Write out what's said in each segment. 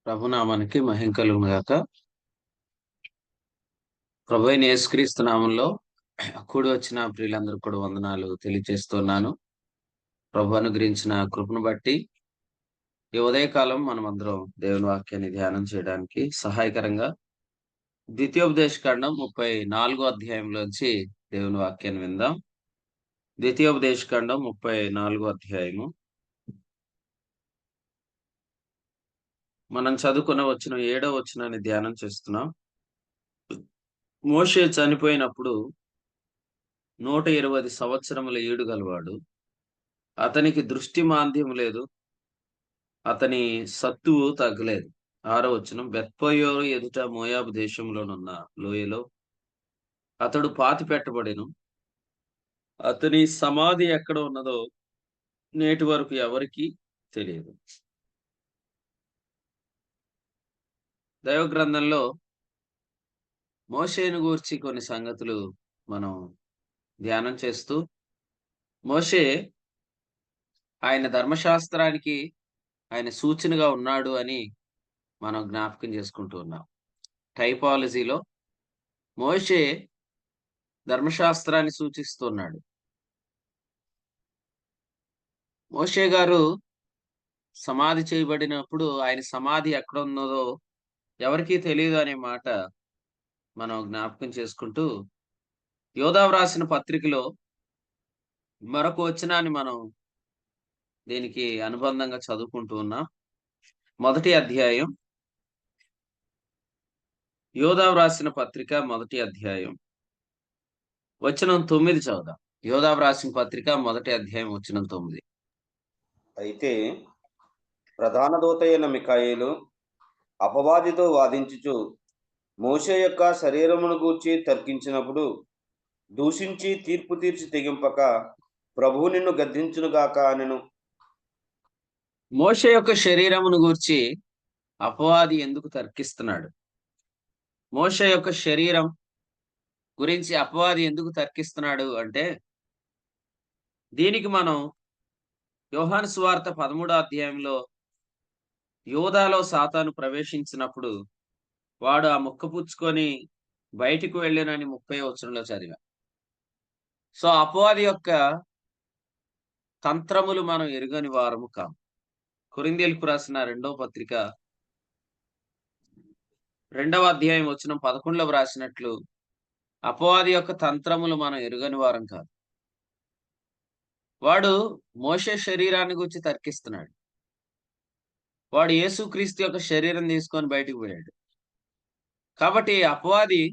ప్రభునామానికి మహిమ కలుగును గాక. ప్రభువైన యేసుక్రీస్తు నామంలో కూడి వచ్చిన ప్రియులందరికీ కూడా వందనాలు తెలియజేస్తున్నాను. ప్రభు అనుగ్రహించిన కృపను బట్టి ఈ ఉదయకాలం మనమందరం దేవుని వాక్యాన్ని ధ్యానం చేయడానికి సహాయకరంగా ద్వితీయోపదేశకాండం 34 అధ్యాయంలోంచి దేవుని వాక్యాన్ని విందాం. ద్వితీయోపదేశకాండం 34 అధ్యాయము. మనం చదువుకున్న వచనం 7వ వచనాన్ని ధ్యానం చేస్తున్నాం. మోషే చనిపోయినప్పుడు 120 సంవత్సరముల ఈడు గలవాడు. అతనికి దృష్టి మాంద్యం లేదు, అతని సత్తువు తగ్గలేదు. 6వ వచనం, బెత్పయోరు ఎదుట మోయాబు దేశంలోనున్న లోయలో అతడు పాతి పెట్టబడెను. అతని సమాధి ఎక్కడ ఉన్నదో నేటి వరకు ఎవరికీ తెలియదు. దైవ గ్రంథంలో మోషేను గూర్చి కొన్ని సంగతులు మనం ధ్యానం చేస్తూ, మోషే ఆయన ధర్మశాస్త్రానికి ఆయన సూచనగా ఉన్నాడు అని మనం జ్ఞాపకం చేసుకుంటూ ఉన్నాం. టైపాలజీలో మోషే ధర్మశాస్త్రాన్ని సూచిస్తున్నాడు. మోషే గారు సమాధి చేయబడినప్పుడు ఆయన సమాధి ఎక్కడ ఉన్నదో ఎవరికీ తెలియదు అనే మాట మనం జ్ఞాపకం చేసుకుంటూ, యోధా వ్రాసిన పత్రికలో మరొక వచనాన్ని మనం దీనికి అనుబంధంగా చదువుకుంటూ ఉన్నాం. మొదటి అధ్యాయం, యోధా వ్రాసిన పత్రిక మొదటి అధ్యాయం వచనం 9 చదువుదాం. యోధా వ్రాసిన పత్రిక మొదటి అధ్యాయం వచనం 9. అయితే ప్రధాన దూత అయిన మిఖాయేలు అపవాదితో వాదించుచు మోషే యొక్క శరీరమును గూర్చి తర్కించినప్పుడు, దూషించి తీర్పు తీర్చి తెగింపక ప్రభువు నిన్ను గద్దించునుగాక అనెను. మోషే యొక్క శరీరమును గూర్చి అపవాది ఎందుకు తర్కిస్తున్నాడు? మోషే యొక్క శరీరం గురించి అపవాది ఎందుకు తర్కిస్తున్నాడు అంటే, దీనికి మనం యోహాను సువార్త 13వ అధ్యాయంలో యోధాలో సాతాను ప్రవేశించినప్పుడు వాడు ఆ ముక్క పుచ్చుకొని బయటికి వెళ్ళినని 30వ వచనంలో చదివాం. సో అపవాది యొక్క తంత్రములు మనం ఎరుగని వారము కాము. కొరింథీయులకు రాసిన 2వ పత్రిక 2వ అధ్యాయం వచనం 11లో వ్రాసినట్లు, అపవాది యొక్క తంత్రములు మనం ఎరుగని వారం కాదు. వాడు మోషే శరీరాన్ని గురించి తర్కిస్తున్నాడు. వాడు యేసుక్రీస్తు యొక్క శరీరం తీసుకొని బయటికి పోయాడు. కాబట్టి అపవాది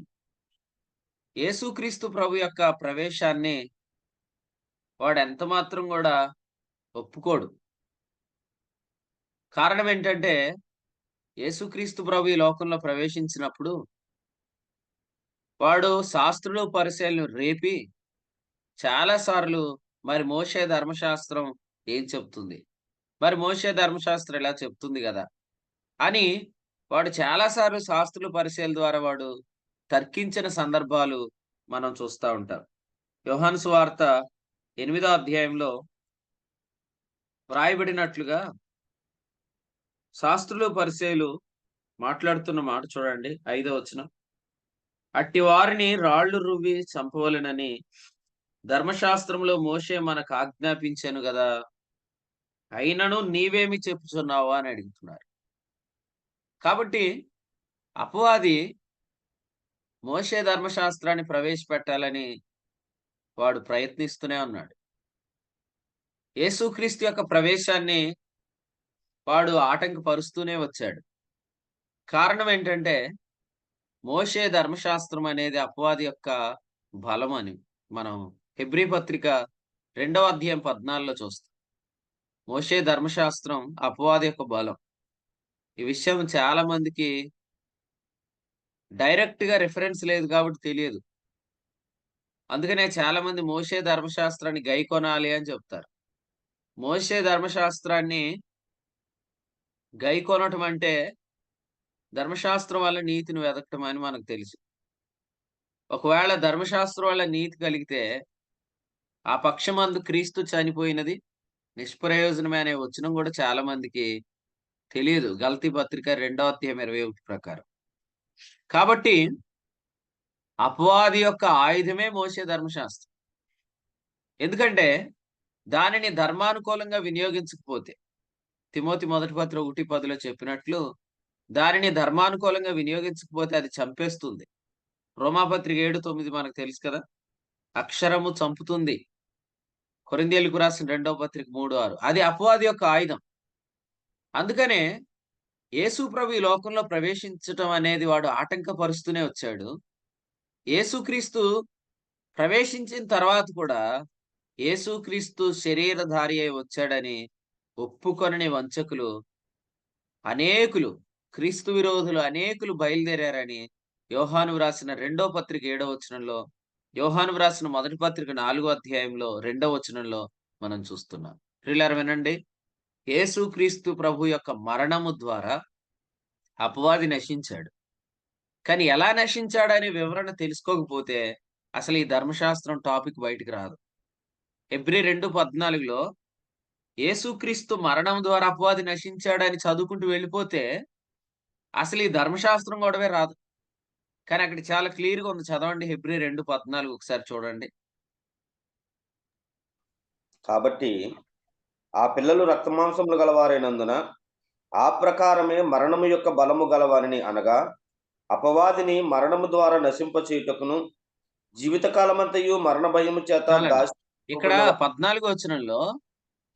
యేసుక్రీస్తు ప్రభు యొక్క ప్రవేశాన్ని వాడు ఎంత మాత్రం కూడా ఒప్పుకోడు. కారణం ఏంటంటే, యేసుక్రీస్తు ప్రభు ఈ లోకంలో ప్రవేశించినప్పుడు వాడు శాస్త్రులు పరిసయ్యులను రేపి చాలా సార్లు మరి మోషే ధర్మశాస్త్రం ఏం చెప్తుంది, మరి మోషే ధర్మశాస్త్రం ఇలా చెప్తుంది కదా అని వాడు చాలా సార్లు శాస్త్రులు పరిసయ్యుల ద్వారా వాడు తర్కించిన సందర్భాలు మనం చూస్తూ ఉంటాం. యోహాను సువార్త 8వ అధ్యాయంలో వ్రాయబడినట్లుగా శాస్త్రులు పరిసయ్యులు మాట్లాడుతున్న మాట చూడండి. 5వ వచనం, అట్టి వారిని రాళ్లు రువ్వి చంపవలెనని ధర్మశాస్త్రంలో మోషే మనకు ఆజ్ఞాపించాను కదా, అయినను నీవేమి చెప్పుచున్నావా అని అడుగుతున్నారు. కాబట్టి అపవాది మోషే ధర్మశాస్త్రాన్ని ప్రవేశపెట్టాలని వాడు ప్రయత్నిస్తూనే ఉన్నాడు. యేసుక్రీస్తు యొక్క ప్రవేశాన్ని వాడు ఆటంకపరుస్తూనే వచ్చాడు. కారణం ఏంటంటే, మోషే ధర్మశాస్త్రం అనేది అపవాది యొక్క బలం అని మనం హెబ్రీ పత్రిక 2వ అధ్యాయం 14లో చూస్తాం. మోషే ధర్మశాస్త్రం అపవాది యొక్క బలం. ఈ విషయం చాలా మందికి డైరెక్ట్ గా రిఫరెన్స్ లేదు కాబట్టి తెలియదు. అందుకనే చాలా మంది మోషే ధర్మశాస్త్రాన్ని గైకొనాలి అని చెప్తారు. మోషే ధర్మశాస్త్రాన్ని గైకొనటం అంటే ధర్మశాస్త్రం వల్ల నీతిని వెతకటం అని మనకు తెలుసు. ఒకవేళ ధర్మశాస్త్రం వల్ల నీతి కలిగితే ఆ పక్షమందు క్రీస్తు చనిపోయినది నిష్ప్రయోజనమే అనే వచనం కూడా చాలా మందికి తెలియదు. గలతీ పత్రిక 2వ అధ్యాయం 21 ప్రకారం. కాబట్టి అపవాది యొక్క ఆయుధమే మోషే ధర్మశాస్త్రం. ఎందుకంటే దానిని ధర్మానుకూలంగా వినియోగించకపోతే, తిమోతి మొదటి పత్రిక 1:10లో చెప్పినట్లు దానిని ధర్మానుకూలంగా వినియోగించకపోతే అది చంపేస్తుంది. రోమాపత్రిక 7:9 మనకు తెలుసు కదా! అక్షరము చంపుతుంది. కొరింథీయులకు రాసిన 2వ పత్రిక 3:6 అది అపవాది యొక్క ఆయుధం. అందుకనే యేసు ప్రభు ఈ లోకంలో ప్రవేశించటం అనేది వాడు ఆటంకపరుస్తూనే వచ్చాడు. యేసుక్రీస్తు ప్రవేశించిన తర్వాత కూడా యేసుక్రీస్తు శరీరధారి అయి వచ్చాడని ఒప్పుకొనని వంచకులు అనేకులు, క్రీస్తు విరోధులు అనేకులు బయలుదేరారని యోహాను వ్రాసిన 2వ పత్రిక 7వ వచనంలో, యోహాను వ్రాసిన మొదటి పత్రిక 4వ అధ్యాయంలో 2వ వచనంలో మనం చూస్తున్నాం. ప్రియులారా వినండి. యేసుక్రీస్తు ప్రభు యొక్క మరణము ద్వారా అపవాది నశించాడు. కానీ ఎలా నశించాడనే వివరణ తెలుసుకోకపోతే అసలు ఈ ధర్మశాస్త్రం టాపిక్ బయటికి రాదు. హెబ్రీ 2:14లో యేసుక్రీస్తు మరణం ద్వారా అపవాది నశించాడని చదువుకుంటూ వెళ్ళిపోతే అసలు ఈ ధర్మశాస్త్రం గొడవే రాదు. కానీ అక్కడ చాలా క్లియర్‌గా ఉంది. చదవండి హెబ్రీ 2:14 ఒకసారి చూడండి. కాబట్టి ఆ పిల్లలు రక్తమాంసములు గలవారైనందున ఆ ప్రకారమే మరణము యొక్క బలము గలవారిని అనగా అపవాదిని మరణము ద్వారా నశింపచేయుటకును జీవితకాలమంతయు మరణ భయము చేత చాలండి. ఇక్కడ దాచి 14 వచనంలో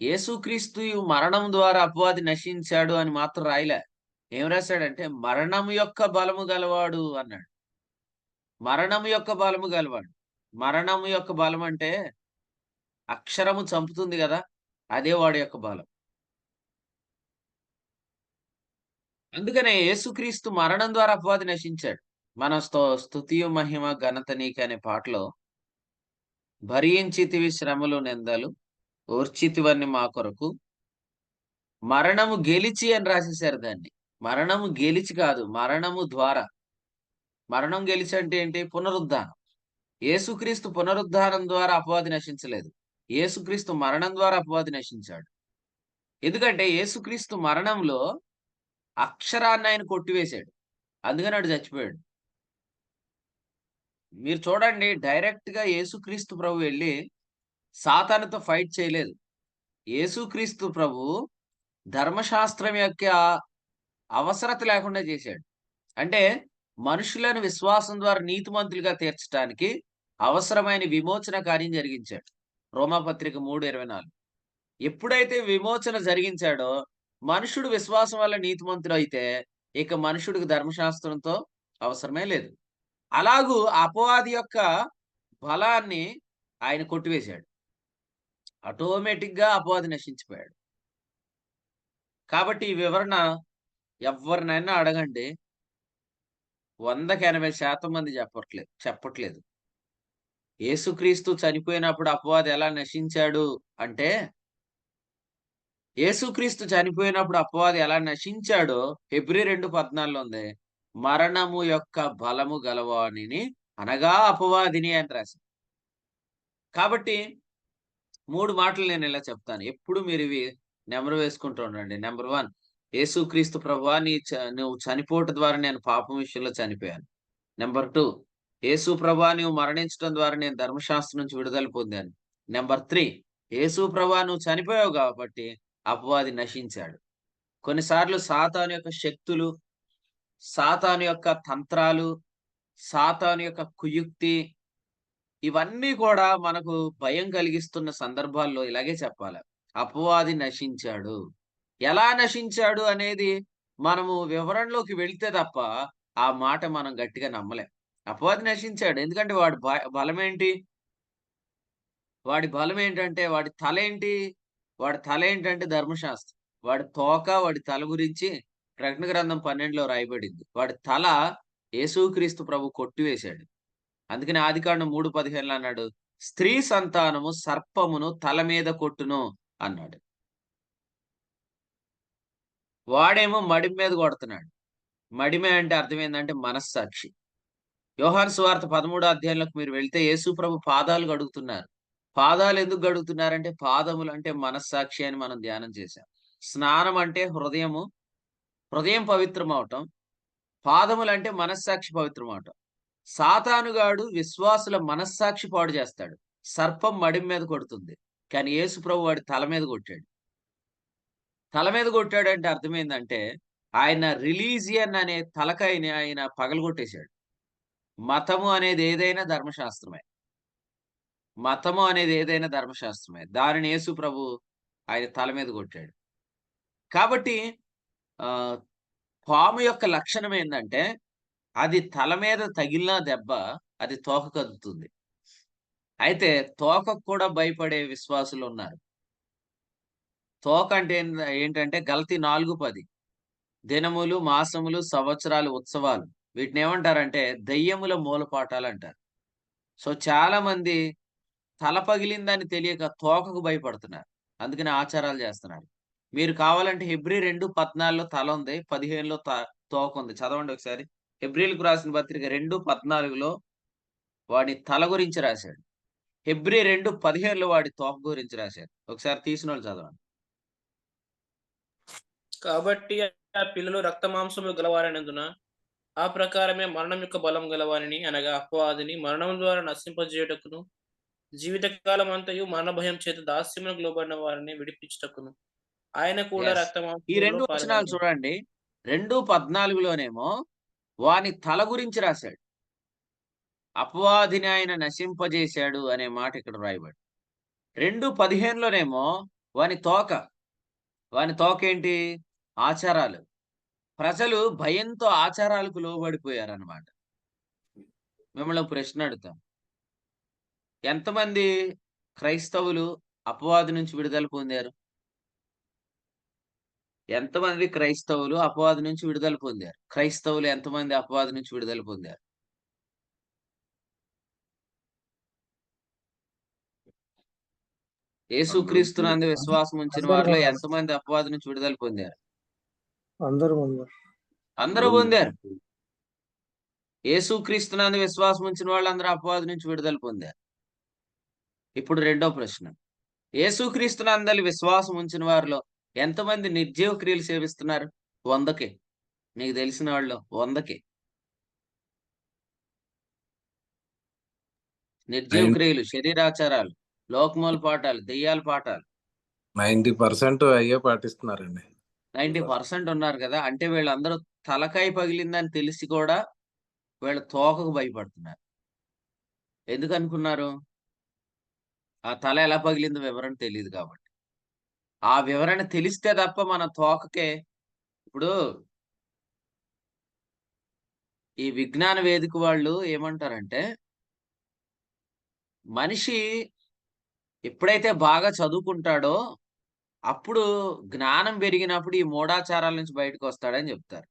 యేసుక్రీస్తు మరణం ద్వారా అపవాది నశించాడు అని మాత్రం రాయలే. ఏం రాసాడంటే మరణము యొక్క బలము గలవాడు అన్నాడు. మరణము యొక్క బలము గలవాడు. మరణము యొక్క బలం అంటే అక్షరము చంపుతుంది గదా! అదే వాడి యొక్క బలం. అందుకనే యేసుక్రీస్తు మరణం ద్వారా అపవాది నశించాడు. మన స్తుతియు మహిమ ఘనత నీకే అనే పాటలో భరించితివి శ్రమలు నిందలు ఓర్చితివన్నీ మా కొరకు మరణము గెలిచి అని రాసేసారు దాన్ని. మరణము గెలిచి కాదు, మరణము ద్వారా. మరణం గెలిచి అంటే ఏంటి? పునరుద్ధానం. యేసుక్రీస్తు పునరుద్ధానం ద్వారా అపవాది నశించలేదు. యేసుక్రీస్తు మరణం ద్వారా అపవాది నశించాడు. ఎందుకంటే యేసుక్రీస్తు మరణంలో అక్షరాన్ని ఆయన కొట్టివేశాడు. అందుకని ఆడు చచ్చిపోయాడు. మీరు చూడండి డైరెక్ట్‌గా యేసుక్రీస్తు ప్రభు వెళ్లి సాతానుతో ఫైట్ చేయలేదు. యేసుక్రీస్తు ప్రభు ధర్మశాస్త్రం యొక్క అవసరత లేకుండా చేశాడు. అంటే మనుషులను విశ్వాసం ద్వారా నీతిమంతులుగా తీర్చడానికి అవసరమైన విమోచన కార్యం జరిగించాడు. రోమాపత్రిక 3:24 ఎప్పుడైతే విమోచన జరిగించాడో మనుషుడు విశ్వాసం వల్ల నీతిమంతుడైతే ఇక మనుషుడికి ధర్మశాస్త్రంతో అవసరమే లేదు. అలాగూ అపవాది యొక్క బలాన్ని ఆయన కొట్టివేశాడు. ఆటోమేటిక్‌గా అపవాది నశించిపోయాడు. కాబట్టి ఈ వివరణ ఎవ్వరినైనా అడగండి 100% మంది చెప్పట్లేదు. యేసుక్రీస్తు చనిపోయినప్పుడు అపవాది ఎలా నశించాడు అంటే, యేసుక్రీస్తు చనిపోయినప్పుడు అపవాది ఎలా నశించాడో హెబ్రీ 2:14లో ఉంది. మరణము యొక్క బలము గలవానిని అనగా అపవాదిని అని రాసింది. కాబట్టి 3 మాటలు నేను ఇలా చెప్తాను. ఎప్పుడు మీరు ఇవి నెమరు వేసుకుంటూ ఉండండి. నంబర్ 1 యేసుక్రీస్తు ప్రభువా నువ్వు చనిపోవటం ద్వారా నేను పాపం విషయంలో చనిపోయాను. నంబర్ 2 యేసు ప్రభువా నువ్వు మరణించడం ద్వారా నేను ధర్మశాస్త్రం నుంచి విడుదల పొందాను. నంబర్ 3 యేసు ప్రభువా నువ్వు చనిపోయావు కాబట్టి అపవాది నశించాడు. కొన్నిసార్లు సాతాను యొక్క శక్తులు, సాతాను యొక్క తంత్రాలు, సాతాను యొక్క కుయుక్తి ఇవన్నీ కూడా మనకు భయం కలిగిస్తున్న సందర్భాల్లో ఇలాగే చెప్పాలి. అపవాది నశించాడు. ఎలా నశించాడు అనేది మనము వివరణలోకి వెళ్తే తప్ప ఆ మాట మనం గట్టిగా నమ్మలేం. అపవాది నశించాడు. ఎందుకంటే వాడి బలమేంటి? వాడి బలమేంటంటే వాడి తలేంటి? వాడి తలేంటంటే ధర్మశాస్త్రం. వాడి తోక, వాడి తల గురించి ప్రకటన గ్రంథం 12లో రాయబడింది. వాడి తల యేసుక్రీస్తు ప్రభు కొట్టివేశాడు. అందుకని ఆదికాండం 3:15లో అన్నాడు, స్త్రీ సంతానము సర్పమును తల మీద కొట్టును అన్నాడు. వాడేమో మడిమ మీద కొడుతున్నాడు. మడిమ అంటే అర్థమేందంటే మనస్సాక్షి. యోహాను సువార్త 13వ అధ్యాయంలోకి మీరు వెళ్తే యేసు ప్రభు పాదాలు కడుగుతున్నారు. పాదాలు ఎందుకు కడుగుతున్నారంటే పాదములు అంటే మనస్సాక్షి అని మనం ధ్యానం చేశాం. స్నానం అంటే హృదయము, హృదయం పవిత్రమవటం, పాదములంటే మనస్సాక్షి పవిత్రమవటం. సాతానుగాడు విశ్వాసుల మనస్సాక్షి పాడు చేస్తాడు. సర్పం మడిం మీద కొడుతుంది. కానీ యేసు ప్రభు వాడి తల మీద కొట్టాడు. తల మీద కొట్టాడంటే అర్థమైందంటే, ఆయన రిలీజియన్ అనే తలకాయని ఆయన పగలగొట్టేశాడు. మతము అనేది ఏదైనా ధర్మశాస్త్రమే. మతము అనేది ఏదైనా ధర్మశాస్త్రమే. దానిని యేసు ప్రభు ఆయన తల మీద కొట్టాడు. కాబట్టి ఆహ్, పాము యొక్క లక్షణం ఏందంటే, అది తల మీద తగిలిన దెబ్బ అది తోక కదుపుతుంది. అయితే తోకకు కూడా భయపడే విశ్వాసులున్నారు. తోక అంటే ఏంటంటే గలతీ 4:10 దినములు, మాసములు, సంవత్సరాలు, ఉత్సవాలు వీటినేమంటారంటే దెయ్యముల మూలపాఠాలంటారు. సో, చాలా మంది తల పగిలిందని తెలియక తోకకు భయపడుతున్నారు. అందుకని ఆచారాలు చేస్తున్నారు. మీరు కావాలంటే హెబ్రీ 2:14లో తలుంది. 15లో తోకుంది. చదవండి ఒకసారి. హెబ్రీయులకు రాసిన పత్రిక 2:14లో వాడి తల గురించి రాశాడు. హెబ్రీ 2:15లో వాడి తోక గురించి రాశారు. ఒకసారి తీసినోళ్ళు చదవండి. కాబట్టి ఆ పిల్లలు రక్తమాంసములు గలవారైనందున ఆ ప్రకారమే మరణం యొక్క బలం గలవారిని అనగా అపవాదిని మరణం ద్వారా నశింపజేయుటకును జీవితకాలం అంతయు మరణ భయం చేత దాస్యమునకు లోబడిన వారిని విడిపించుటకును ఆయన కూడా యెస్. ఈ రక్తమాంసములలో 2 వచనాలు పాల్గొనెను. చూడండి. 2:14లోనేమో వాని తల గురించి రాశాడు. అపవాదిని ఆయన నశింపజేశాడు అనే మాట ఇక్కడ రాయబడింది. 2:15లోనేమో వాని తోక. వాని తోకేంటి? ఆచారాలు. ప్రజలు భయంతో ఆచారాలకు లోబడిపోయారన్నమాట. మిమ్మల్ని ఒక ప్రశ్న అడుగుతాను. ఎంతమంది క్రైస్తవులు అపవాది నుంచి విడుదల పొందారు? ఎంతమంది క్రైస్తవులు అపవాది నుంచి విడుదల పొందారు? క్రైస్తవులు ఎంతమంది అపవాది నుంచి విడుదల పొందారు? యేసుక్రీస్తునందు విశ్వాసం ఉంచిన అందరూ వారిలో ఉన్నారు. ఎంతమంది అపవాది నుంచి విడుదల పొందారు? అందరూ ఉన్నారు. అందరూ పొందారు. యేసుక్రీస్తునందు విశ్వాసం ఉంచిన వాళ్ళందరూ అపవాది నుంచి విడుదల పొందారు. ఇప్పుడు రెండో ప్రశ్న. యేసుక్రీస్తునందలి విశ్వాసం ఉంచిన వారిలో ఎంతమంది నిర్జీవ క్రియలు సేవిస్తున్నారు? 100కి. మీకు తెలిసిన వాళ్ళు 100కి. నిర్జీవ క్రియలు, శరీరాచారాలు, లోకమూల పాఠాలు, దెయ్యాల పాఠాలు 90% అయ్యే పాటిస్తున్నారండి. 90% ఉన్నారు కదా! అంటే వీళ్ళందరూ తలకాయ పగిలిందని తెలిసి కూడా వీళ్ళ తోకకు భయపడుతున్నారు. ఎందుకనుకున్నారు? ఆ తల ఎలా పగిలిందో వివరణ తెలీదు కాబట్టి. ఆ వివరణ తెలిస్తే తప్ప మన తోకకే ఇప్పుడు ఈ విజ్ఞాన వేదిక వాళ్ళు ఏమంటారంటే, మనిషి ఎప్పుడైతే బాగా చదువుకుంటాడో, అప్పుడు జ్ఞానం పెరిగినప్పుడు ఈ మూఢాచారాల నుంచి బయటకొస్తాడని చెప్తారు.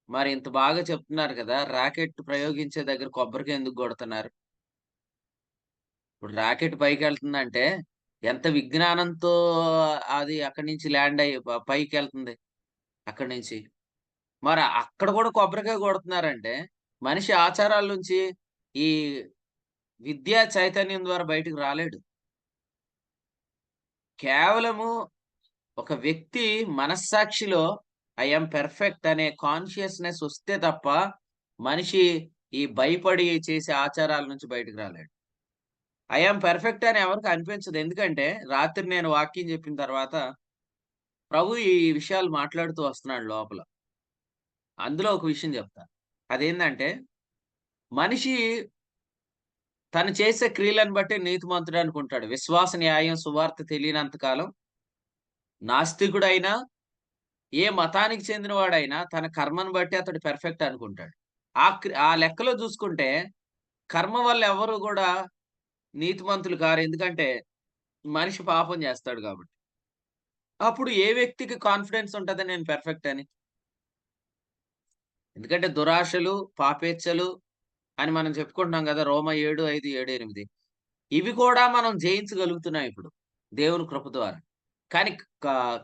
మరి ఇంత బాగా చెప్తున్నారు కదా! రాకెట్ ప్రయోగించే దగ్గర కొబ్బరికాయ ఎందుకు కొడుతున్నారు? ఇప్పుడు రాకెట్ పైకెళ్తుందంటే ఎంత విజ్ఞానంతో అది అక్కడి నుంచి ల్యాండ్ అయ్యి పైకెళ్తుంది అక్కడి నుంచి. మరి అక్కడ కూడా కొబ్బరికాయ కొడుతున్నారంటే, మనిషి ఆచారాల నుంచి ఈ విద్యా చైతన్యం ద్వారా బయటకు రాలేడు. కేవలము ఒక వ్యక్తి మనస్సాక్షిలో ఐ యామ్ పెర్ఫెక్ట్ అనే కాన్షియస్‌నెస్ వస్తే తప్ప, మనిషి ఈ భయపడి చేసే ఆచారాల నుంచి బయటకు రాలేడు. ఐ యామ్ పెర్ఫెక్ట్ అని ఎవరికీ అనిపించదు. ఎందుకంటే, రాత్రి నేను వాక్యం చెప్పిన తర్వాత, ప్రభు ఈ విషయాలు మాట్లాడుతూ వస్తున్నాడు లోపల. అందులో ఒక విషయం చెప్తా. అదేందంటే, మనిషి తను చేసే క్రియలను బట్టి నీతిమంతుడు అనుకుంటాడు. విశ్వాస న్యాయం సువార్త తెలియనంత కాలం నాస్తికుడైనా, ఏ మతానికి చెందినవాడైనా తన కర్మను బట్టి అతడు పెర్ఫెక్ట్ అనుకుంటాడు. ఆ లెక్కలో చూసుకుంటే, కర్మ వల్ల ఎవరు గూడా నీతిమంతులు కారు. ఎందుకంటే, మనిషి పాపం చేస్తాడు కాబట్టి. అప్పుడు ఏ వ్యక్తికి కాన్ఫిడెన్స్ ఉంటది నేను పెర్ఫెక్ట్ అని? ఎందుకంటే దురాశలు, పాపేచ్ఛలు అని మనం చెప్పుకుంటున్నాం గదా! రోమా 7:5, 7:8 ఇవి కూడా మనం జయించగలుగుతున్నాం ఇప్పుడు. దేవుని కృప ద్వారా. కానీ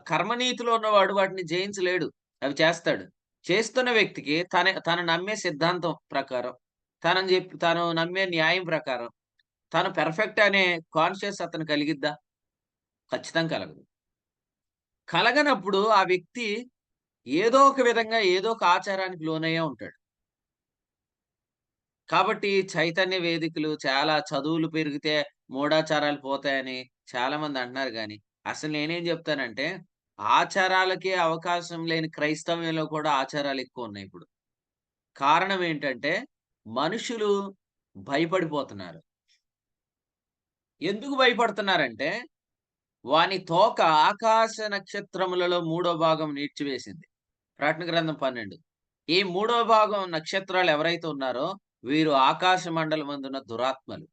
కర్మనీతిలో ఉన్నవాడు వాటిని జయించలేడు. అవి చేస్తాడు. చేస్తున్న వ్యక్తికి తను నమ్మే సిద్ధాంతం ప్రకారం, తను నమ్మే న్యాయం ప్రకారం, తను పెర్ఫెక్ట్ అనే కాన్షియస్ అతను కలిగిద్దా? ఖచ్చితంగా కలగదు. కలగనప్పుడు ఆ వ్యక్తి ఏదో ఒక విధంగా ఏదో ఒక ఆచారానికి లోనయ్యే ఉంటాడు. కాబట్టి చైతన్య వేదికలు చాలా చదువులు పెరిగితే మూఢాచారాలు పోతాయని చాలామంది అంటున్నారు గానీ, అసలు నేనేం జెప్తానంటే, ఆచారాలకే అవకాశం లేని క్రైస్తవ్యంలో కూడా ఆచారాలెక్కువున్నాయి ఇప్పుడు. కారణం ఏంటంటే, మనుషులు భయపడిపోతున్నారు. ఎందుకు భయపడుతున్నారంటే, వాని తోక ఆకాశ నక్షత్రములలో మూడో భాగం నీడ్చివేసింది. ప్రకటన గ్రంథం 12. ఈ మూడో భాగం నక్షత్రాలు ఎవరైతే ఉన్నారో, వీరు ఆకాశ మండలమందున్న దురాత్మలు.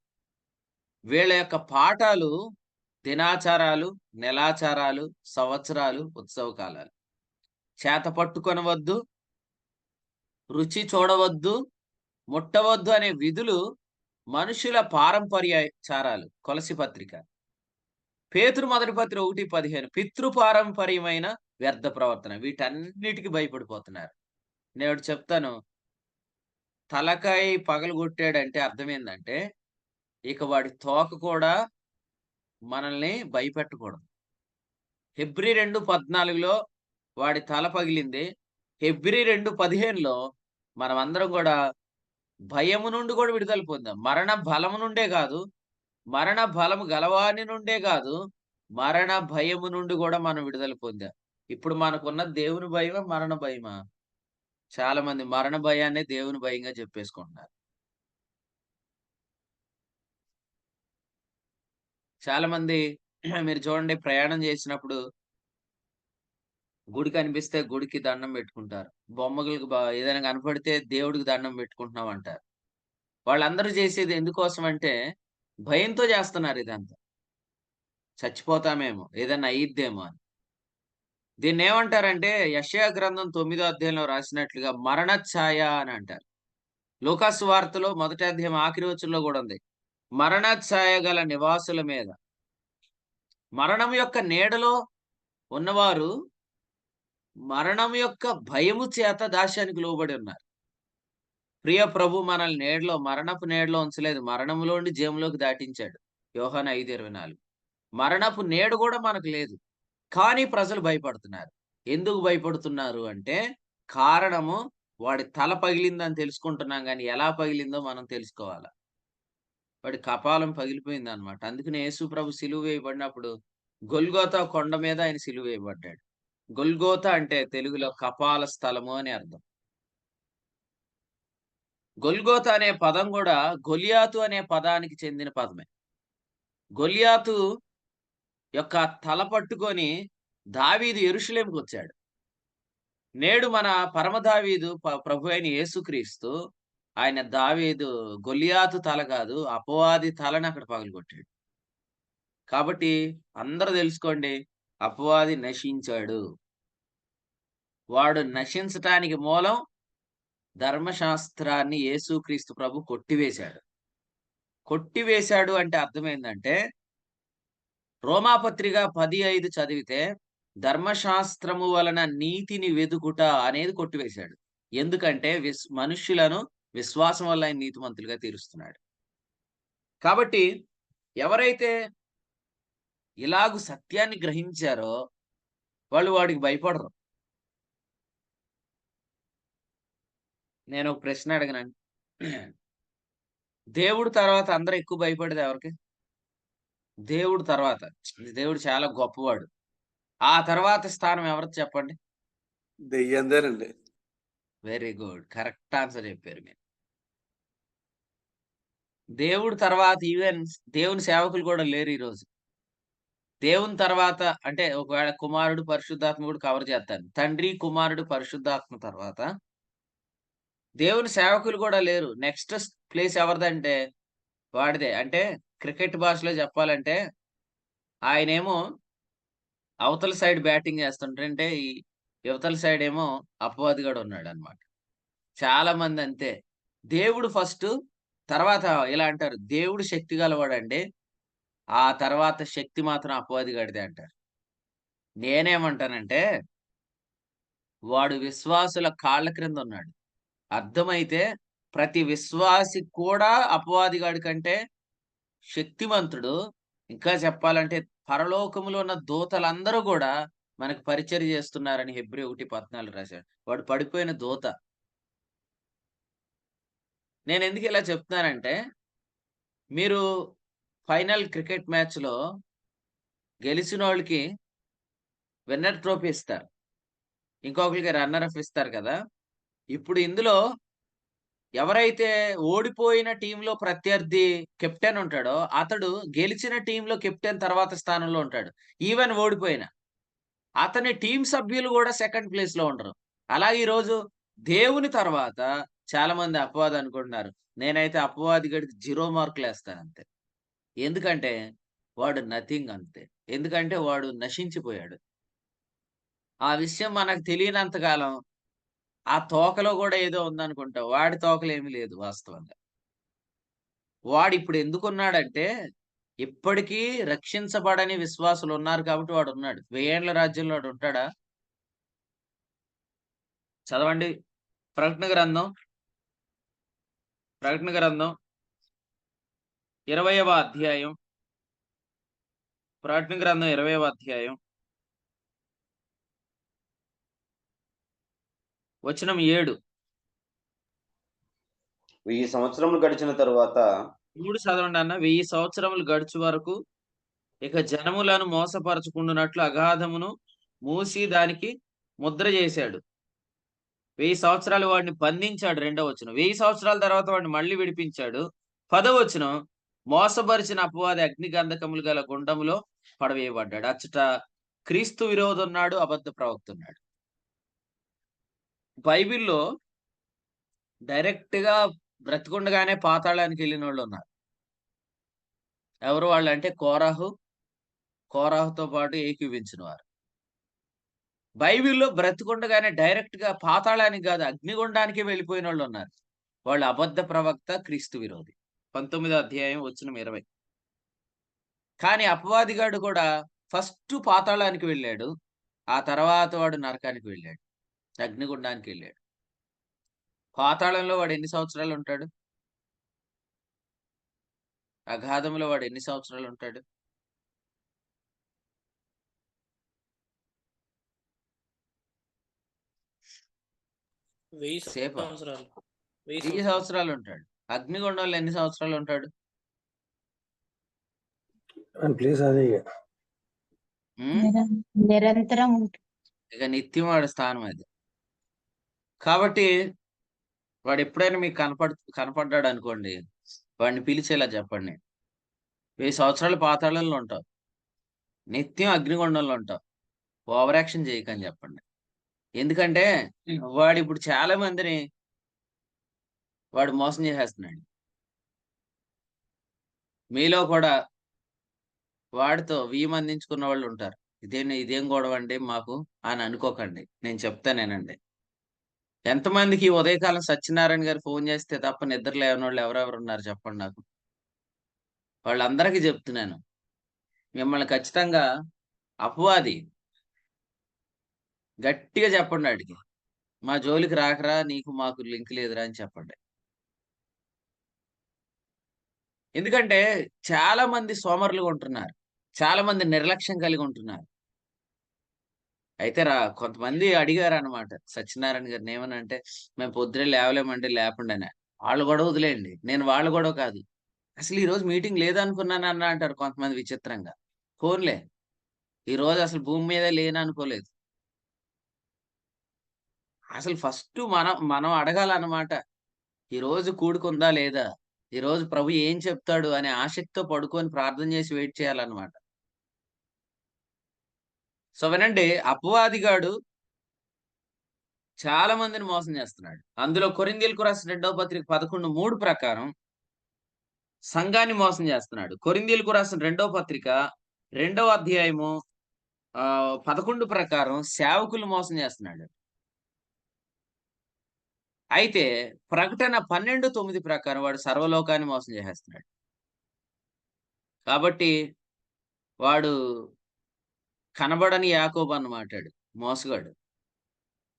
వీళ్ళ యొక్క పాఠాలు దినాచారాలు, నెలాచారాలు, సంవత్సరాలు, ఉత్సవ కాలాలు. చేత పట్టుకొనవద్దు, రుచి చూడవద్దు, ముట్టవద్దు అనే విధులు మనుషుల పారంపర్యాచారాలు. కొలసి పత్రిక. పేతురు మొదటి పత్రిక 1:15 పితృపారంపర్యమైన వ్యర్థ ప్రవర్తన. వీటన్నిటికి భయపడిపోతున్నారు. నేనొకటి చెప్తాను. తలకాయ పగలగొట్టాడంటే అర్థమేందంటే, ఇక వాడి తోక కూడా మనల్ని భయపెట్టకూడదు. హెబ్రీ 2:14లో వాడి తల పగిలింది. హెబ్రీ 2:15లో మనమందరం గూడా భయము నుండి గూడా విడుదల పొందాం. మరణ బలము నుండే గాదు, మరణ బలము గలవాని నుండే గాదు, మరణ భయము నుండి గూడా మనం విడుదల పొందాం. ఇప్పుడు మనకున్నది దేవుని భయమా? మరణ భయమా? చాలా మంది మరణ భయాన్నే దేవుని భయంగా చెప్పేసుకుంటున్నారు. చాలా మంది మీరు చూడండి ప్రయాణం చేసినప్పుడు గుడి కనిపిస్తే గుడికి దండం పెట్టుకుంటారు. బొమ్మలకు ఏదైనా కనపడితే దేవుడికి దండం పెట్టుకుంటున్నాం అంటారు. వాళ్ళందరూ చేసేది ఎందుకోసం అంటే భయంతో చేస్తున్నారు ఇదంతా. చచ్చిపోతామేమో, ఏదన్నా అయ్యిద్దేమో అని. దీన్నేమంటారంటే యెషయా గ్రంథం 9 అధ్యాయంలో రాసినట్లుగా మరణ ఛాయ అని అంటారు. లూకా సువార్తలో మొదటి అధ్యాయం ఆఖరి వచనంలో గూడా ఉంది. మరణ ఛాయ గల నివాసుల మీద. మరణం యొక్క నీడలో ఉన్నవారు మరణం యొక్క భయము చేత దాస్యానికి లోబడి ఉన్నారు. ప్రియ ప్రభు మనల్ని నీడలో మరణపు నీడలో ఉంచలేదు. మరణంలోండి జీవంలోకి దాటించాడు. యోహాను 5:24. మరణపు నీడ గూడా మనకు లేదు. కానీ ప్రజలు భయపడుతున్నారు. ఎందుకు భయపడుతున్నారు అంటే కారణము వాడి తల పగిలిందని తెలుసుకుంటున్నాం గానీ ఎలా పగిలిందో మనం తెలుసుకోవాల. వాడి కపాలం పగిలిపోయిందన్నమాట. అందుకనే యేసు ప్రభు సిలువ వేయబడినప్పుడు గొల్గోతా కొండ మీద ఆయన సిలువ వేయబడ్డాడు. గొల్గోతా అంటే తెలుగులో కపాల స్థలము అని అర్థం. గొల్గోతా అనే పదం గూడా గొలియాతు అనే పదానికి చెందిన పదమే. గొలియాతు యొక్క తల పట్టుకొని దావీదు యెరూషలేముకొచ్చాడు. నేడు మన పరమ దావీదు ప్రభువైన యేసుక్రీస్తు ఆయన దావీదు గొలియాతు తల కాదు, అపవాది తలని అక్కడ పగలగొట్టాడు. కాబట్టి అందరూ తెలుసుకోండి, అపవాది నశించాడు. వాడు నశించటానికి మూలం ధర్మశాస్త్రాన్ని యేసుక్రీస్తు ప్రభు కొట్టివేశాడు. కొట్టివేశాడు అంటే అర్థమేందంటే రోమాపత్రిక 10:5 చదివితే ధర్మశాస్త్రము వలన నీతిని వెదుకుట అనేది కొట్టివేశాడు. ఎందుకంటే మనుష్యులను విశ్వాసం వల్ల ఆయన నీతిమంతులుగా తీరుస్తున్నాడు. కాబట్టి ఎవరైతే ఇలాగు సత్యాన్ని గ్రహించారో వాళ్ళు వాడికి భయపడరు. నేను ఒక ప్రశ్న అడగనండి. దేవుడు తర్వాత అందరూ ఎక్కువ భయపడేది ఎవరికి? దేవుడు తర్వాత. దేవుడు చాలా గొప్పవాడు. ఆ తర్వాత స్థానం ఎవరిది చెప్పండి? దెయ్యందేనండి. Very good. కరెక్ట్ ఆన్సర్ చెప్పారు మీరు. దేవుడు తర్వాత ఈవెన్ దేవుని సేవకులు కూడా లేరు ఈరోజు. దేవుని తర్వాత అంటే ఒకవేళ కుమారుడు, పరిశుద్ధాత్మ కూడా కవర్ చేస్తాను. తండ్రి, కుమారుడు, పరిశుద్ధాత్మ తర్వాత దేవుని సేవకులు కూడా లేరు. నెక్స్ట్ ప్లేస్ ఎవరిదంటే వాడిదే. అంటే క్రికెట్ భాషలో చెప్పాలంటే ఆయనేమో అవతల సైడ్ బ్యాటింగ్ చేస్తుంటే ఈ యువతల సైడ్ ఏమో అపవాదిగాడు ఉన్నాడన్నమాట. చాలా మంది అంతే. దేవుడు ఫస్టు, తర్వాత ఇలా అంటారు. దేవుడు శక్తి గలవాడండి. ఆ తర్వాత శక్తి మాత్రం అపవాదిగాడిదే అంటారు. నేనేమంటానంటే వాడు విశ్వాసుల కాళ్ళ క్రింద ఉన్నాడు. అర్థమైతే ప్రతి విశ్వాసి కూడా అపవాదిగాడి కంటే శక్తిమంతుడు. ఇంకా చెప్పాలంటే పరలోకములో ఉన్న దూతలందరూ గూడా మనకు పరిచర్య చేస్తున్నారని హెబ్రీ 1:14 రాశాడు. వాడు పడిపోయిన దూత. నేనెందుకు ఇలా చెప్తున్నానంటే, మీరు ఫైనల్ క్రికెట్ మ్యాచ్‌లో గెలిసినోళ్ళకి విన్నర్ ట్రోఫీ ఇస్తారు. ఇంకొకళ్ళకి రన్నర్ అప్ ఇస్తారు కదా! ఇప్పుడు ఇందులో ఎవరైతే ఓడిపోయిన టీమ్‌లో ప్రత్యర్థి కెప్టెన్ ఉంటాడో, అతడు గెలిచిన టీమ్‌లో కెప్టెన్ తర్వాత స్థానంలో ఉంటాడు. ఈవెన్ ఓడిపోయినా. అతని టీమ్ సభ్యులు గూడా సెకండ్ ప్లేస్‌లో ఉండరు. అలాగే ఈరోజు దేవుని తర్వాత చాలామంది అపవాది అనుకుంటున్నారు. నేనైతే అపవాది గడికి 0 మార్కులేస్తానంతే. ఎందుకంటే వాడు నథింగ్ అంతే. ఎందుకంటే వాడు నశించిపోయాడు. ఆ విషయం మనకు తెలియనంత కాలం ఆ తోకలో గూడా ఏదో ఉందనుకుంటాం. వాడి తోకలో ఏమీ లేదు వాస్తవంగా. వాడిప్పుడు ఎందుకున్నాడంటే, ఇప్పటికీ రక్షించబడని విశ్వాసులున్నారు కాబట్టి వాడున్నాడు. వెయ్యేండ్ల రాజ్యంలో వాడుంటాడా? చదవండి. ప్రకటన గ్రంథం, ప్రకటన గ్రంథం 20వ అధ్యాయం. ప్రకటన గ్రంథం 20వ అధ్యాయం. వచనం 7. 1000 సంవత్సరములు గడిచిన తరువాత 3 చదవండి అన్న. 1000 సంవత్సరములు గడుచు వరకు ఇక జనములను మోసపరచుకుండునట్లు అగాధమును మూసి దానికి ముద్ర చేశాడు. 1000 సంవత్సరాలు వాడిని బంధించాడు. రెండో వచనం. 1000 సంవత్సరాల తర్వాత వాడిని మళ్ళీ విడిపించాడు. 10వ వచనం. మోసపరిచిన అపవాది అగ్ని గంధకములు గల గుండములో పడవేయబడ్డాడు. అచ్చట క్రీస్తు విరోధున్నాడు, అబద్ధ ప్రవక్తున్నాడు. బైబిల్‌లో డైరెక్ట్‌గా బ్రతికుండగానే పాతాళానికి వెళ్ళినోళ్ళున్నారు. ఎవరు వాళ్ళంటే కోరాహుతో పాటు ఏకీవించిన వారు. బైబిల్‌లో బ్రతికుండగానే డైరెక్ట్‌గా పాతాళానికి గాదు, అగ్నిగుండానికి వెళ్ళిపోయినోళ్ళున్నారు. వాళ్ళు అబద్ధ ప్రవక్త, క్రీస్తు విరోధి. 19వ అధ్యాయం వచనం 20. కానీ అపవాదిగాడు కూడా ఫస్ట్ పాతాళానికి వెళ్ళాడు. ఆ తర్వాత వాడు నరకానికి వెళ్ళాడు. అగ్నిగుండానికి వెళ్ళాడు. పాతాళంలో వాడు ఎన్ని సంవత్సరాలు ఉంటాడు? అగాధంలో వాడు ఎన్ని సంవత్సరాలు ఉంటాడు? సేపా? 1000 1000 సంవత్సరాలు ఉంటాడు. అగ్నిగుండంలో ఎన్ని సంవత్సరాలు ఉంటాడు? అండ్ ప్లీజ్ అది నిరంతరం ఉంటుంది. ఇక నిత్యం వాడి స్థానం అది. కాబట్టి వాడు ఎప్పుడైనా మీకు కనపడ్డాడు అనుకోండి, వాడిని పిలిచేలా చెప్పండి. 1000 సంవత్సరాలు పాతాళంలో ఉంటావు. నిత్యం అగ్నిగుండంలో ఉంటావు. ఓవర్ యాక్షన్ చేయకని చెప్పండి. ఎందుకంటే వాడిప్పుడు చాలా మందిని వాడు మోసం చేసేస్తున్నాడు. మీలో కూడా వాడితో వీమందించుకున్న వాళ్ళు ఉంటారు. ఇదేం గొడవ అండి మాకు అని అనుకోకండి. నేను చెప్తానేనండి. ఎంతమందికి ఈ ఉదయకాలం సత్యనారాయణ గారు ఫోన్ చేస్తే తప్ప నిద్ర లేవనోళ్ళు ఎవరెవరు ఉన్నారు చెప్పండి నాకు. వాళ్ళందరికీ చెప్తున్నాను. మిమ్మల్ని ఖచ్చితంగా అపవాది గట్టిగా చెప్పండి ఆడికి. మా జోలికి రాకరా, నీకు మాకు లింక్ లేదురా అని చెప్పండి. ఎందుకంటే చాలా మంది సోమరులుగా ఉంటున్నారు. చాలా మంది నిర్లక్ష్యం కలిగి ఉంటున్నారు. అయితే కొంతమంది అడిగారనమాట సత్యనారాయణ గారిని ఏమనంటే, మేము పొద్దున్నే లేవలేమండి లేపండి అని. వాళ్ళు గొడవ వదిలేయండి. నేను వాళ్ళ గొడవ కాదు. అసలు ఈరోజు మీటింగ్ లేదనుకున్నానన్నా అంటారు కొంతమంది విచిత్రంగా. పోన్లే, ఈరోజు అసలు భూమి మీద లేననుకోలేదు. అసలు ఫస్ట్ మనం అడగాలన్నమాట. ఈరోజు కూడుకుందా లేదా? ఈరోజు ప్రభు ఏం చెప్తాడు అనే ఆసక్తితో పడుకొని ప్రార్థన చేసి వెయిట్ చేయాలన్నమాట. సో వినండి, అపవాదిగాడు చాలా మందిని మోసం చేస్తున్నాడు. అందులో కొరింథీయులకు రాసిన 2వ పత్రిక 11:3 ప్రకారం సంఘాన్ని మోసం చేస్తున్నాడు. కొరింథీయులకు రాసిన 2వ పత్రిక 2వ అధ్యాయము 11 ప్రకారం సేవకులు మోసం చేస్తున్నాడు. అయితే ప్రకటన 12:9 ప్రకారం వాడు సర్వలోకాన్ని మోసం చేసేస్తున్నాడు. కాబట్టి వాడు కనబడని యాకోబు అన్నమాటాడు. మోసగాడు.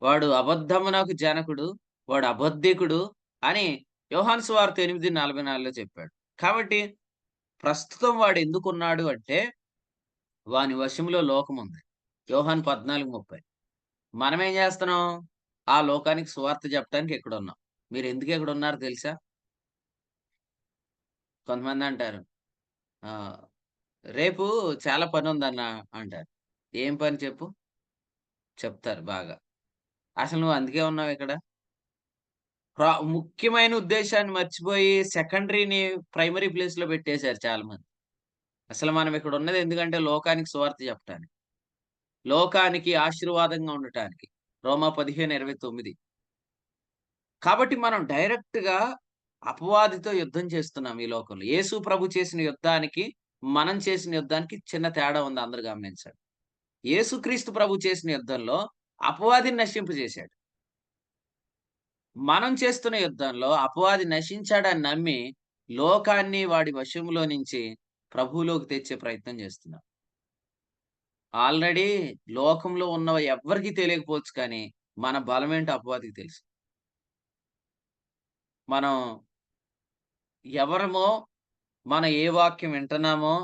వాడు అబద్ధమునకు జనకుడు, వాడు అబద్ధికుడు అని యోహాను సువార్త 8:44లో చెప్పాడు. కాబట్టి ప్రస్తుతం వాడు ఎందుకున్నాడు అంటే, వాని వశంలో లోకముంది. యోహాను 14:30. మనమేం చేస్తున్నాం? ఆ లోకానికి సువార్త చెప్పడానికి ఇక్కడున్నాం. మీరెందుకు ఇక్కడున్నారో తెలుసా? కొంతమందంటారు, ఆహ్, "రేపు చాలా పనుందన్నా" అంటారు. ఏం పని చెప్పు? చెప్తారు బాగా. అసలు నువ్వు అందుకే ఉన్నావిక్కడ. ముఖ్యమైన ఉద్దేశాన్ని మర్చిపోయి సెకండరీని ప్రైమరీ ప్లేస్‌లో పెట్టేశారు చాలామంది. అసలు మనం ఇక్కడున్నది ఎందుకంటే లోకానికి సువార్త చెప్పటానికి. లోకానికి ఆశీర్వాదంగా ఉండటానికి. రోమా 15:29. కాబట్టి మనం డైరెక్ట్‌గా అపవాదితో యుద్ధం చేస్తున్నాం ఈ లోకంలో. యేసు ప్రభు చేసిన యుద్ధానికి, మనం చేసిన యుద్ధానికి చిన్న తేడా ఉంది అందరూ గమనించండి. యేసుక్రీస్తు ప్రభు చేసిన యుద్ధంలో అపవాదిని నశింపజేశాడు. మనం చేస్తున్న యుద్ధంలో అపవాది నశించాడని నమ్మి లోకాన్ని వాడి వశంలో నుంచి ప్రభువులోకి తెచ్చే ప్రయత్నం చేస్తున్నాం. ఆల్రెడీ లోకంలో ఉన్న ఎవ్వరికీ తెలియకపోవచ్చు కానీ, మన బలమేంటో అపవాదికి తెలుసు. మనం ఎవరమో, మనం ఏ వాక్యం వింటున్నామో,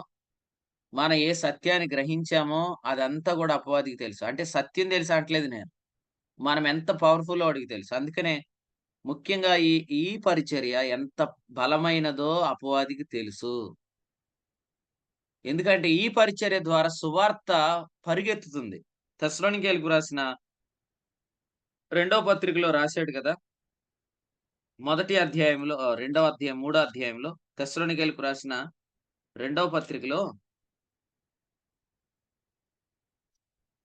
మనం ఏ సత్యాన్ని గ్రహించామో అదంతా గూడా అపవాదికి తెలుసు. అంటే సత్యం తెలుసు అనట్లేదు నేను. మనం ఎంత పవర్‌ఫుల్లో వాడికి తెలుసు. అందుకనే ముఖ్యంగా ఈ ఈ పరిచర్య ఎంత బలమైనదో అపవాదికి తెలుసు. ఎందుకంటే ఈ పరిచర్య ద్వారా సువార్త పరిగెత్తుతుంది. తెస్సలోనికీయులకు రాసిన రెండో పత్రికలో రాసాడు కదా! మొదటి అధ్యాయంలో రెండవ అధ్యాయం, మూడో అధ్యాయంలో తెస్సలోనికీయులకు రాసిన రెండవ పత్రికలో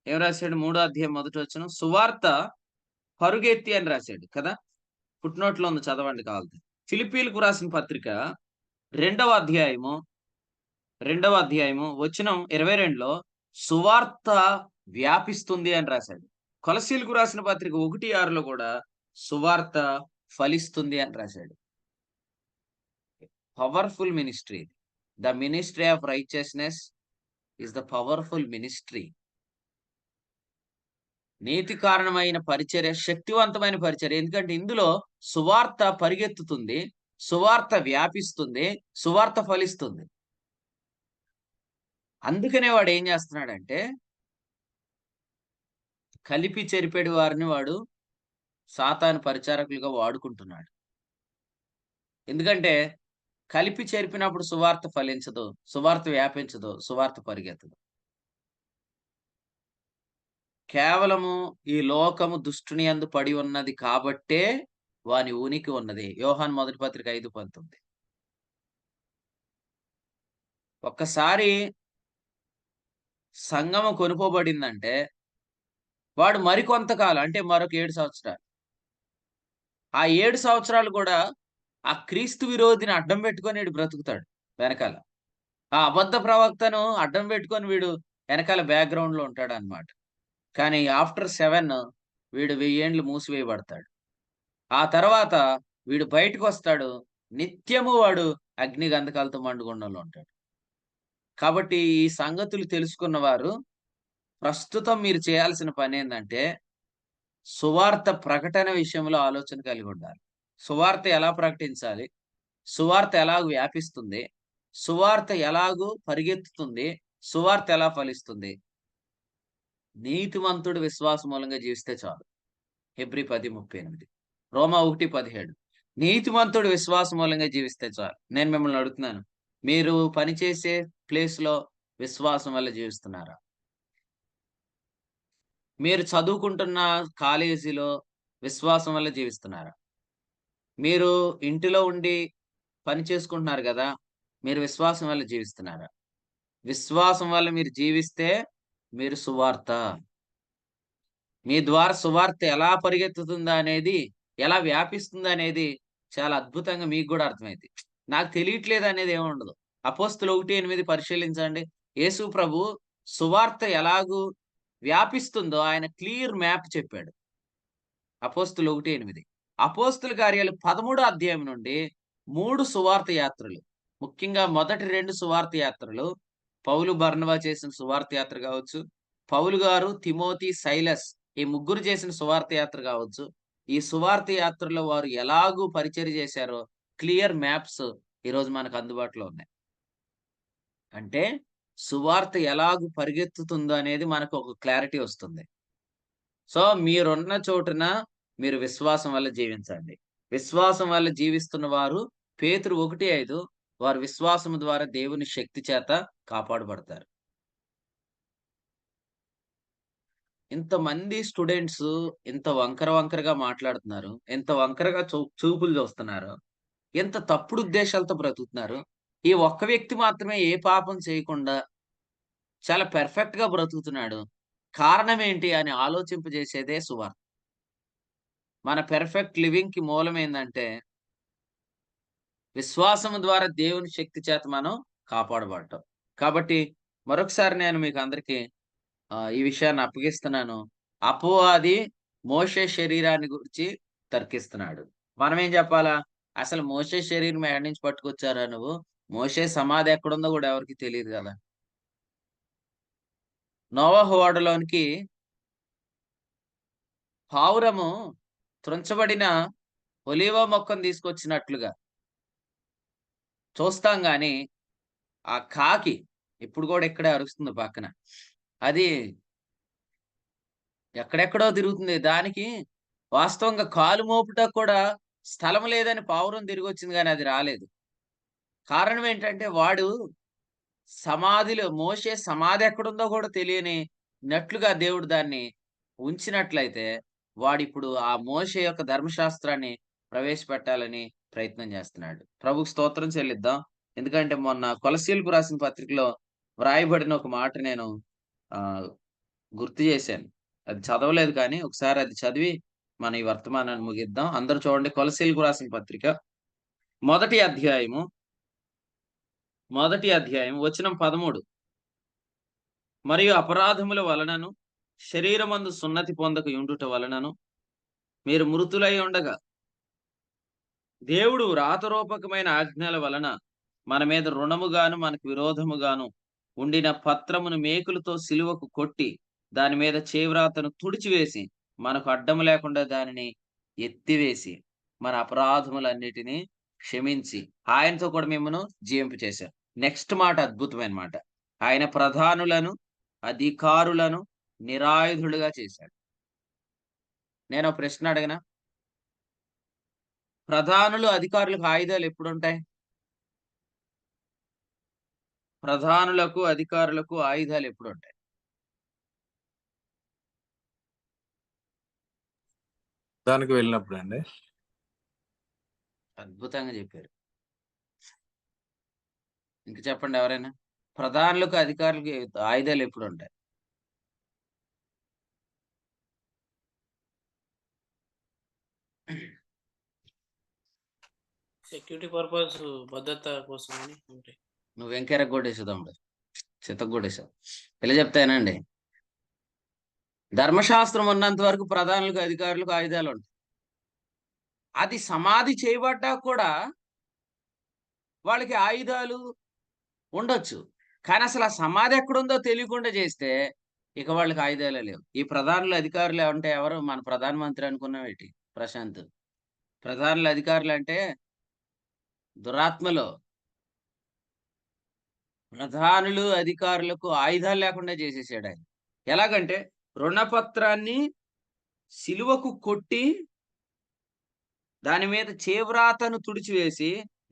ఏం రాసాడు? మూడో అధ్యాయం మొదటి వచనం సువార్త పరుగెత్తి అని రాసాడు కదా! ఫుట్‌నోట్‌లో ఉంది చదవండి కావాలితే. ఫిలిప్పీయులకు రాసిన పత్రిక రెండవ అధ్యాయము, రెండవ అధ్యాయము వచనం 22లో సువార్త వ్యాపిస్తుంది అని రాసాడు. కొలస్సీయులకు రాసిన పత్రిక 1:6లో కూడా సువార్త ఫలిస్తుంది అని రాసాడు. పవర్‌ఫుల్ మినిస్ట్రీ ఇది. The ministry of righteousness is the powerful ministry. నీతి కారణమైన పరిచర్య శక్తివంతమైన పరిచర్య. ఎందుకంటే ఇందులో సువార్త పరిగెత్తుతుంది. సువార్త వ్యాపిస్తుంది. సువార్త ఫలిస్తుంది. అందుకనే వాడేం జేస్తున్నాడంటే, కలిపి చెరిపెడు వారిని వాడు సాతాను పరిచారకులుగా వాడుకుంటున్నాడు. ఎందుకంటే, కలిపి చెరిపినప్పుడు సువార్త ఫలించదు. సువార్త వ్యాపించదు. సువార్త పరిగెత్తదు. కేవలము ఈ లోకము దుష్టుని యందు పడి ఉన్నది కాబట్టే వాని ఉనికి ఉన్నది. యోహాను మొదటి పత్రిక 5:19. ఒక్కసారి సంఘము కొనుపోబడిందంటే, వాడు మరికొంతకాలం అంటే మరొక 7 సంవత్సరాలు. ఆ 7 సంవత్సరాలు కూడా ఆ క్రీస్తు విరోధిని అడ్డం పెట్టుకొని ఈడు బ్రతుకుతాడు వెనకాల. ఆ అబద్ధ ప్రవక్తను అడ్డం పెట్టుకొని వీడు వెనకాల బ్యాక్‌గ్రౌండ్‌లో ఉంటాడన్నమాట. కానీ ఆఫ్టర్ 7 వీడు 1000 ఏండ్లు మూసివేయబడతాడు. ఆ తర్వాత వీడు బయటకొస్తాడు. నిత్యము వాడు అగ్ని గంధకాలతో మండుగుండంలో ఉంటాడు. కాబట్టి ఈ సంగతులు తెలుసుకున్న వారు ప్రస్తుతం మీరు చేయాల్సిన పనేందంటే, సువార్త ప్రకటన విషయంలో ఆలోచన కలిగుండాలి. సువార్త ఎలా ప్రకటించాలి? సువార్త ఎలాగ వ్యాపిస్తుంది? సువార్త ఎలాగు పరిగెత్తుతుంది? సువార్త ఎలా ఫలిస్తుంది? నీతిమంతుడు విశ్వాసం మూలంగా జీవిస్తే చాలు. హెబ్రీ 10:38. రోమా 1:17. నీతిమంతుడు విశ్వాసం మూలంగా జీవిస్తే చాలు. నేను మిమ్మల్ని అడుగుతున్నాను. మీరు పనిచేసే ప్లేస్‌లో విశ్వాసం వల్ల జీవిస్తున్నారా? మీరు చదువుకుంటున్న కాలేజీలో విశ్వాసం వల్ల జీవిస్తున్నారా? మీరు ఇంటిలో ఉండి పని చేసుకుంటున్నారు గదా! మీరు విశ్వాసం వల్ల జీవిస్తున్నారా? విశ్వాసం వల్ల మీరు జీవిస్తే మీరు సువార్త. మీ ద్వారా సువార్త ఎలా పరిగెత్తుతుందా అనేది, ఎలా వ్యాపిస్తుందా అనేది చాలా అద్భుతంగా మీకు గూడా అర్థమైద్ది. నాకు తెలియట్లేదనేది ఏముండదు. అపోస్తులు 1:8 పరిశీలించండి. యేసు ప్రభు సువార్త ఎలాగు వ్యాపిస్తుందో ఆయన క్లియర్ మ్యాప్ చెప్పాడు. అపోస్తులు 1:8. అపోస్తుల కార్యాలు 13 అధ్యాయం నుండి 3 సువార్త యాత్రలు. ముఖ్యంగా మొదటి 2 సువార్త యాత్రలు పౌలు, బర్నబా చేసిన సువార్త యాత్ర గావచ్చు, పౌలు గారు, తిమోతి, సైలస్ ఈ ముగ్గురు చేసిన సువార్త యాత్ర గావచ్చు. ఈ సువార్త యాత్రలో వారు ఎలాగూ పరిచర్య చేశారో క్లియర్ మ్యాప్స్ ఈరోజు మనకు అందుబాటులో ఉన్నాయి. అంటే సువార్త ఎలాగు పరిగెత్తుతుందో అనేది మనకు ఒక క్లారిటీ వస్తుంది. సో, మీరున్న చోటున మీరు విశ్వాసం వల్ల జీవించండి. విశ్వాసం వల్ల జీవిస్తున్న వారు పేతురు 1:5 వారు విశ్వాసము ద్వారా దేవుని శక్తి చేత కాపాడబడతారు. ఇంతమంది స్టూడెంట్స్ ఇంత వంకర వంకరగా మాట్లాడుతున్నారు. ఇంత వంకరగా చూపులు చూస్తున్నారు. ఎంత తప్పుడు ఉద్దేశాలతో బ్రతుకుతున్నారు. ఈ ఒక్క వ్యక్తి మాత్రమే ఏ పాపం చేయకుండా చాలా పెర్ఫెక్ట్‌గా బ్రతుకుతున్నాడు. కారణం ఏంటి అని ఆలోచింపజేసేదే సువార్త. మన పెర్ఫెక్ట్ లివింగ్‌కి మూలం ఏందంటే, విశ్వాసము ద్వారా దేవుని శక్తి చేత మనం కాపాడబడటం. కాబట్టి మరొకసారి నేను మీకు అందరికి ఈ విషయాన్ని అప్పగిస్తున్నాను. అపవాది మోషే శరీరాన్ని గురించి తర్కిస్తున్నాడు. మనమేం చెప్పాలా? అసలు మోషే శరీరం ఎక్కడి నుంచి పట్టుకొచ్చావురా నువ్వు? మోషే సమాధి ఎక్కడుందో గూడా ఎవరికీ తెలీదు గదా! నోవహు ఓడలోనికి పావురము త్రుంచబడిన ఒలీవ మొక్కను తీసుకొచ్చినట్లుగా చూస్తాం గానీ, ఆ కాకి ఇప్పుడు గూడా ఇక్కడే అరుస్తుంది పక్కన. అది ఎక్కడెక్కడో తిరుగుతుంది. దానికి వాస్తవంగా కాలు మోపుటకు కూడా స్థలం లేదని పావురం తిరిగొచ్చింది గానీ అది రాలేదు. కారణం ఏంటంటే వాడు మోషే సమాధి ఎక్కడుందో గూడా తెలియని నట్లుగా దేవుడు దాన్ని ఉంచినట్లయితే, వాడిప్పుడు ఆ మోషే యొక్క ధర్మశాస్త్రాన్ని ప్రవేశపెట్టాలని ప్రయత్నం జేస్తున్నాడు. ప్రభుకు స్తోత్రం చెల్లిద్దాం. ఎందుకంటే మొన్న కొలస్సీలకు రాసిన పత్రికలో వ్రాయబడిన ఒక మాట నేను ఆహ్, గుర్తు జేశాను. అది చదవలేదు కానీ, ఒకసారి అది చదివి మన ఈ వర్తమానాన్ని ముగిద్దాం. అందరూ చూడండి కొలస్సీలకు రాసిన పత్రిక మొదటి అధ్యాయము, వచనం 13. మరియు అపరాధముల వలనను, శరీరమందు సున్నతి పొందక యుండుట వలనను, మీరు మృతులై ఉండగా, దేవుడు వ్రాతరూపకమైన ఆజ్ఞల వలన మన మీద రుణముగాను, మనకు విరోధముగాను ఉండిన పత్రమును మేకులతో సిలువకు కొట్టి, దాని మీద చేవ్రాతను తుడిచివేసి, మనకు అడ్డము లేకుండా దానిని ఎత్తివేసి, మన అపరాధములన్నిటిని క్షమించి, ఆయనతో కూడా మిమ్మను జీవింపచేశారు. నెక్స్ట్ మాట అద్భుతమైన మాట. ఆయన ప్రధానులను, అధికారులను నిరాయుధులుగా చేశాడు. నేనో ప్రశ్న అడగనా? ప్రధానులు, అధికారులకు ఆయుధాలు ఎప్పుడుంటాయి? ప్రధానులకు, అధికారులకు ఆయుధాలు ఎప్పుడుంటాయి? దానికి వెళ్ళినప్పుడండి. అద్భుతంగా చెప్పారు. ఇంక చెప్పండి ఎవరైనా? ప్రధానులకు, అధికారులకి ఆయుధాలు ఎప్పుడుంటాయి? సెక్యూరిటీ పర్పస్ భద్రత కోసం అని ఉంటాయి. నువ్వు వెంకెరగొట్టేసావు తమ్ముడు. చితగ్గొట్టేసావు. ఇలా చెప్తానండి. ధర్మశాస్త్రం ఉన్నంత వరకు ప్రధానులకు, అధికారులకు ఆయుధాలు ఉంటాయి. అది సమాధి చేయబడ్డా కూడా వాళ్ళకి ఆయుధాలు ఉండొచ్చు. కానీ అసలు ఆ సమాధి ఎక్కడుందో తెలియకుండా చేస్తే ఇక వాళ్ళకి ఆయుధాలే లేవు. ఈ ప్రధానులు, అధికారులు అంటే ఎవరు? మన ప్రధానమంత్రి అనుకున్నావేటి ప్రశాంత్? ప్రధానులు, అధికారులు అంటే దురాత్మలో. ప్రధానులు, అధికారులకు ఆయుధాలు లేకుండా చేసేసాడు ఆయన. ఎలాగంటే రుణపత్రాన్ని సిలువకు కొట్టి దాని మీద చేవ్రాతను తుడిచివేసి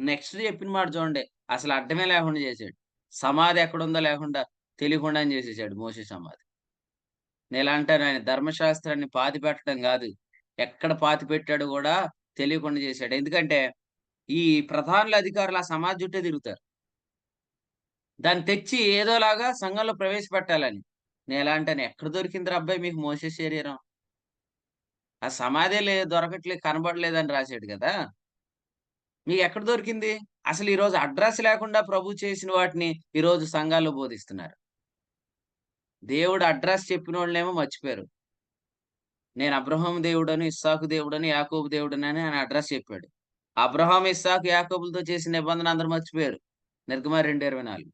నెక్స్ట్ చెప్పిన మాట చూడండి. అసలు అడ్డమే లేకుండా చేశాడు. సమాధి ఎక్కడుందో లేకుండా తెలియకుండానే చేసేసాడు మోషే సమాధి. నేనిలా అంటాను, ఆయన ధర్మశాస్త్రాన్ని పాతిపెట్టడం గాదు. ఎక్కడ పాతిపెట్టాడో గూడా తెలియకుండా చేశాడు. ఎందుకంటే ఈ ప్రధానులు, అధికారులు ఆ సమాధి చుట్టే తిరుగుతారు. దాన్ని తెచ్చి ఏదోలాగా సంఘంలో ప్రవేశపెట్టాలని. నేనిలా అంటాను, ఎక్కడ దొరికిందిరా అబ్బాయి మీకు మోషే శరీరం? ఆ సమాధే దొరకట్లేదు, కనబడలేదని రాసాడు గదా! మీకెక్కడ దొరికింది? అసలు ఈరోజు అడ్రెస్ లేకుండా ప్రభు చేసిన వాటిని ఈరోజు సంఘాల్లో బోధిస్తున్నారు. దేవుడు అడ్రెస్ చెప్పినోళ్ళనేమో మర్చిపోయారు. నేను అబ్రహాము దేవుడను, ఇస్సాకు దేవుడను, యాకోబు దేవుడనని ఆయన అడ్రెస్ చెప్పాడు. అబ్రహాము, ఇస్సాకు, యాకోబులతో చేసిన నిబంధన అందరూ మర్చిపోయారు. నిర్గమం 2:24.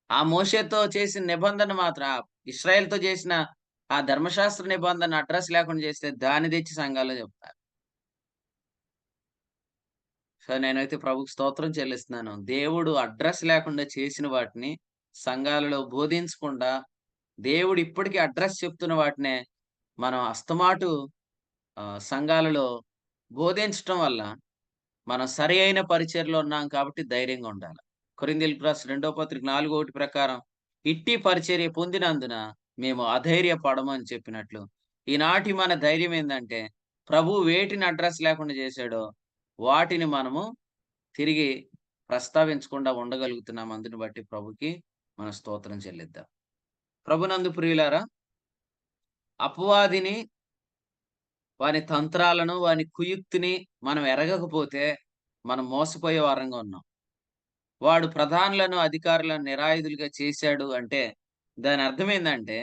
ఆ మోషేతో చేసిన నిబంధన మాత్రం ఇశ్రాయేలుతో చేసిన ఆ ధర్మశాస్త్ర నిబంధన అడ్రెస్ లేకుండా చేస్తే దాన్ని తెచ్చి సంఘాల్లో చెప్తారు. సో, నేనైతే ప్రభువుకి స్తోత్రం చెల్లిస్తున్నాను. దేవుడు అడ్రెస్ లేకుండా చేసిన వాటిని సంఘాలలో బోధించకుండా దేవుడు ఇప్పటికీ అడ్రస్ చెప్తున్న వాటినే మనం అస్తమాటు సంఘాలలో బోధించటం వల్ల మనం సరి అయిన పరిచర్లో ఉన్నాం కాబట్టి ధైర్యంగా ఉండాలి. కొరింథీయులకు రాసిన 2వ పత్రిక 4:1 ప్రకారం ఇట్టి పరిచర్య పొందినందున మేము అధైర్యపడము అని చెప్పినట్లు, ఈనాటి మన ధైర్యం ఏందంటే ప్రభువు వేటిని అడ్రస్ లేకుండా చేశాడో వాటిని మనము తిరిగి ప్రస్తావించకుండా ఉండగలుగుతున్నాం. అందుని బట్టి ప్రభుకి మన స్తోత్రం చెల్లిద్దాం. ప్రభునందు ప్రియులారా, అపవాదిని, వాని తంత్రాలను, వాని కుయుక్తిని మనం ఎరగకపోతే మనం మోసపోయే వారంగా ఉన్నాం. వాడు ప్రధానులను, అధికారులను నిరాయుధులుగా చేశాడు అంటే దాని అర్థం ఏందంటే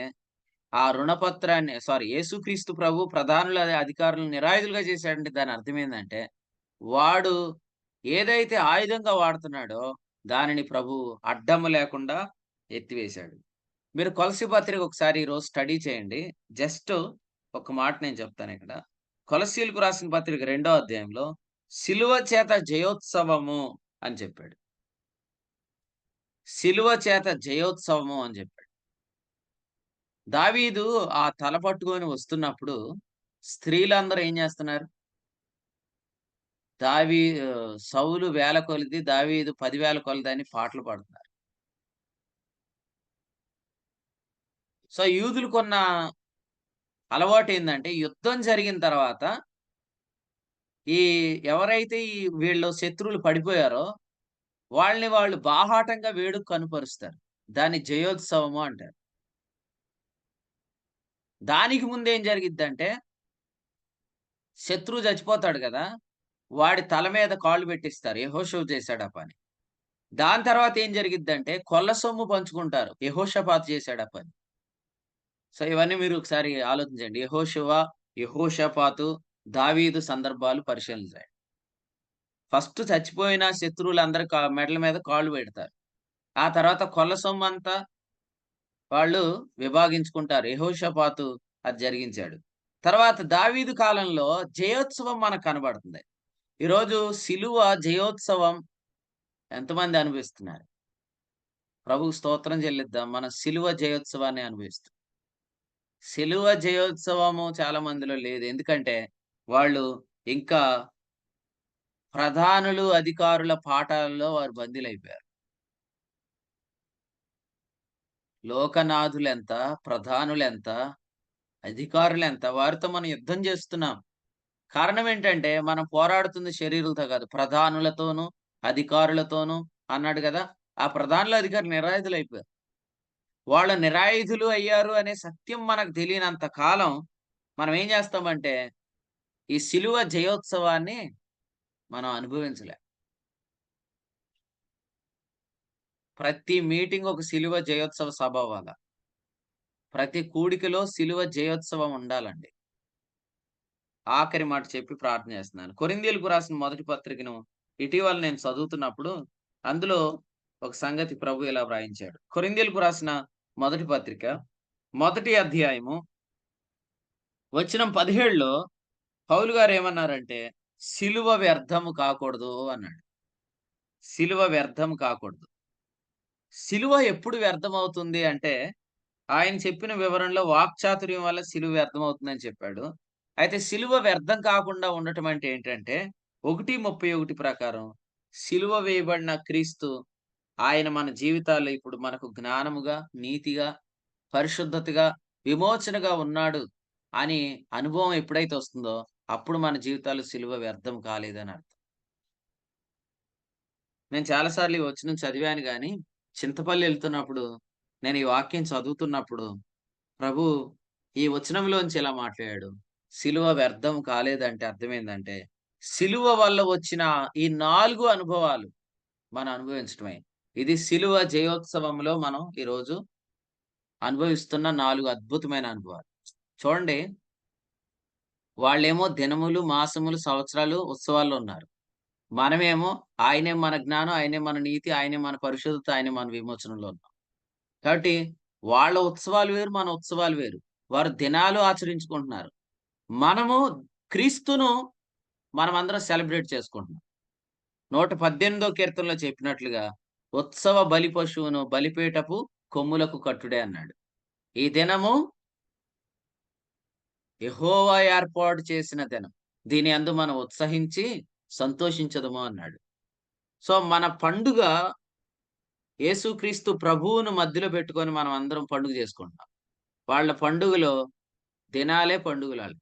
ఆ రుణపత్రాన్ని యేసుక్రీస్తు ప్రభు ప్రధానుల, అధికారులను నిరాయుధులుగా చేశాడంటే దాని అర్థం ఏందంటే వాడు ఏదైతే ఆయుధంగా వాడుతున్నాడో దానిని ప్రభువు అడ్డము లేకుండా ఎత్తివేశాడు. మీరు కొలస్సీ పత్రిక ఒకసారి ఈరోజు స్టడీ చేయండి. జస్ట్ ఒక మాట నేను చెప్తాను ఇక్కడ. కొలస్సీలకు రాసిన పత్రిక 2వ అధ్యాయంలో సిలువ చేత జయోత్సవము అని చెప్పాడు. సిలువ చేత జయోత్సవము అని చెప్పాడు. దావీదు ఆ తల పట్టుకొని వస్తున్నప్పుడు స్త్రీలందరూ ఏం చేస్తున్నారు? సౌలు వేల కొలది, దావీదు 10,000 కొలది అని పాటలు పాడుతున్నారు. సో యూదులకున్న అలవాటు ఏందంటే యుద్ధం జరిగిన తర్వాత ఎవరైతే వీళ్ళు శత్రువులు పడిపోయారో వాళ్ళని వాళ్ళు బాహాటంగా వేడుక కనుపరుస్తారు. దాన్ని జయోత్సవము అంటారు. దానికి ముందేం జరిగిద్దంటే శత్రువు చచ్చిపోతాడు కదా, వాడి తల మీద కాళ్ళు పెట్టిస్తారు. యెహోషువ చేశాడు ఆ పని. దాని తర్వాత ఏం జరిగిద్దంటే కొల్ల సొమ్ము పంచుకుంటారు. యెహోషాపాతు చేశాడు ఆ పని. సో ఇవన్నీ మీరు ఒకసారి ఆలోచించండి. యెహోషువ, యెహోషాపాతు, దావీదు సందర్భాలు పరిశీలించండి. ఫస్ట్ చచ్చిపోయిన శత్రువులందరి మెడల మీద కాళ్ళు పెడతారు. ఆ తర్వాత కొల్ల సొమ్మంతా వాళ్ళు విభాగించుకుంటారు. యెహోషాపాతు అది జరిగించాడు. తర్వాత దావీదు కాలంలో జయోత్సవం మనకు కనబడుతుంది. ఈరోజు సిలువ జయోత్సవం ఎంతమంది అనుభవిస్తున్నారు? ప్రభువుకు స్తోత్రం చెల్లిద్దాం. మనం సిలువ జయోత్సవాన్ని అనుభవిస్తాం. సిలువ జయోత్సవము చాలా మందిలో లేదు. ఎందుకంటే వాళ్ళు ఇంకా ప్రధానులు, అధికారుల పాఠాలలో వారు బందీలైపోయారు. లోకనాథులెంత, ప్రధానులెంత, అధికారులెంత, వారితో మనం యుద్ధం చేస్తున్నాం. కారణం ఏంటంటే మనం పోరాడుతుంది శరీరులతో కాదు, ప్రధానులతోనూ, అధికారులతోనూ అన్నాడు కదా! ఆ ప్రధానులు, అధికారులు నిరాయుధులైపోయారు. వాళ్ళు నిరాయుధులు అయ్యారు అనే సత్యం మనకు తెలియనంత కాలం మనం ఏం చేస్తామంటే ఈ సిలువ జయోత్సవాన్ని మనం అనుభవించలేం. ప్రతి మీటింగ్ ఒక సిలువ జయోత్సవ సభ అవ్వాల. ప్రతి కూడికలో సిలువ జయోత్సవం ఉండాలండి. ఆఖరి మాట చెప్పి ప్రార్థన చేస్తున్నాను. కొరింథీయులకు రాసిన మొదటి పత్రికను ఇటీవల నేను చదువుతున్నప్పుడు అందులో ఒక సంగతి ప్రభు ఇలా వ్రాయించాడు. కొరింథీయులకు రాసిన మొదటి పత్రిక 1వ అధ్యాయము వచనం 17లో పౌలు గారు ఏమన్నారంటే సిలువ వ్యర్థము కాకూడదు అన్నాడు. సిలువ వ్యర్థం కాకూడదు. సిలువ ఎప్పుడు వ్యర్థమవుతుంది అంటే ఆయన చెప్పిన వివరణలో వాక్చాతుర్యం వల్ల సిలువ వ్యర్థమవుతుందని చెప్పాడు. అయితే సిలువ వ్యర్థం కాకుండా ఉండటం అంటే ఏంటంటే 1:31 ప్రకారం సిలువ వేయబడిన క్రీస్తు ఆయన మన జీవితాల్లో ఇప్పుడు మనకు జ్ఞానముగా, నీతిగా, పరిశుద్ధతగా, విమోచనగా ఉన్నాడు అని అనుభవం ఎప్పుడైతే వస్తుందో అప్పుడు మన జీవితాల్లో సిలువ వ్యర్థం కాలేదని అర్థం. నేను చాలా సార్లు ఈ వచనం చదివాను గాని చింతపల్లి వెళ్తున్నప్పుడు నేను ఈ వాక్యం చదువుతున్నప్పుడు ప్రభు ఈ వచనంలోంచి ఇలా మాట్లాడాడు. సిలువ వ్యర్థం కాలేదంటే అర్థమైందంటే సిలువ వల్ల వచ్చిన ఈ 4 అనుభవాలు మనం అనుభవించటమే. ఇది సిలువ జయోత్సవంలో మనం ఈరోజు అనుభవిస్తున్న 4 అద్భుతమైన అనుభవాలు. చూడండి, వాళ్ళేమో దినములు, మాసములు, సంవత్సరాలు, ఉత్సవాల్లో ఉన్నారు. మనమేమో ఆయనే మన జ్ఞానం, ఆయనే మన నీతి, ఆయనే మన పరిశుద్ధత, ఆయనే మన విమోచనలో ఉన్నాం. కాబట్టి వాళ్ళ ఉత్సవాలు వేరు, మన ఉత్సవాలు వేరు. వారు దినాలు ఆచరించుకుంటున్నారు. మనము క్రీస్తును మనమందరం సెలబ్రేట్ చేసుకుంటున్నాం. 118వ కీర్తనలో చెప్పినట్లుగా ఉత్సవ బలి పశువును బలిపీఠపు కొమ్ములకు కట్టుడే అన్నాడు. ఈ దినము యెహోవా ఏర్పాటు చేసిన దినం. దీని యందు మనం ఉత్సహించి సంతోషించదము అన్నాడు. సో, మన పండుగ యేసుక్రీస్తు ప్రభువును మధ్యలో పెట్టుకొని మనం అందరం పండుగ చేసుకుంటున్నాం. వాళ్ళ పండుగలో దినాలే పండుగలాలు.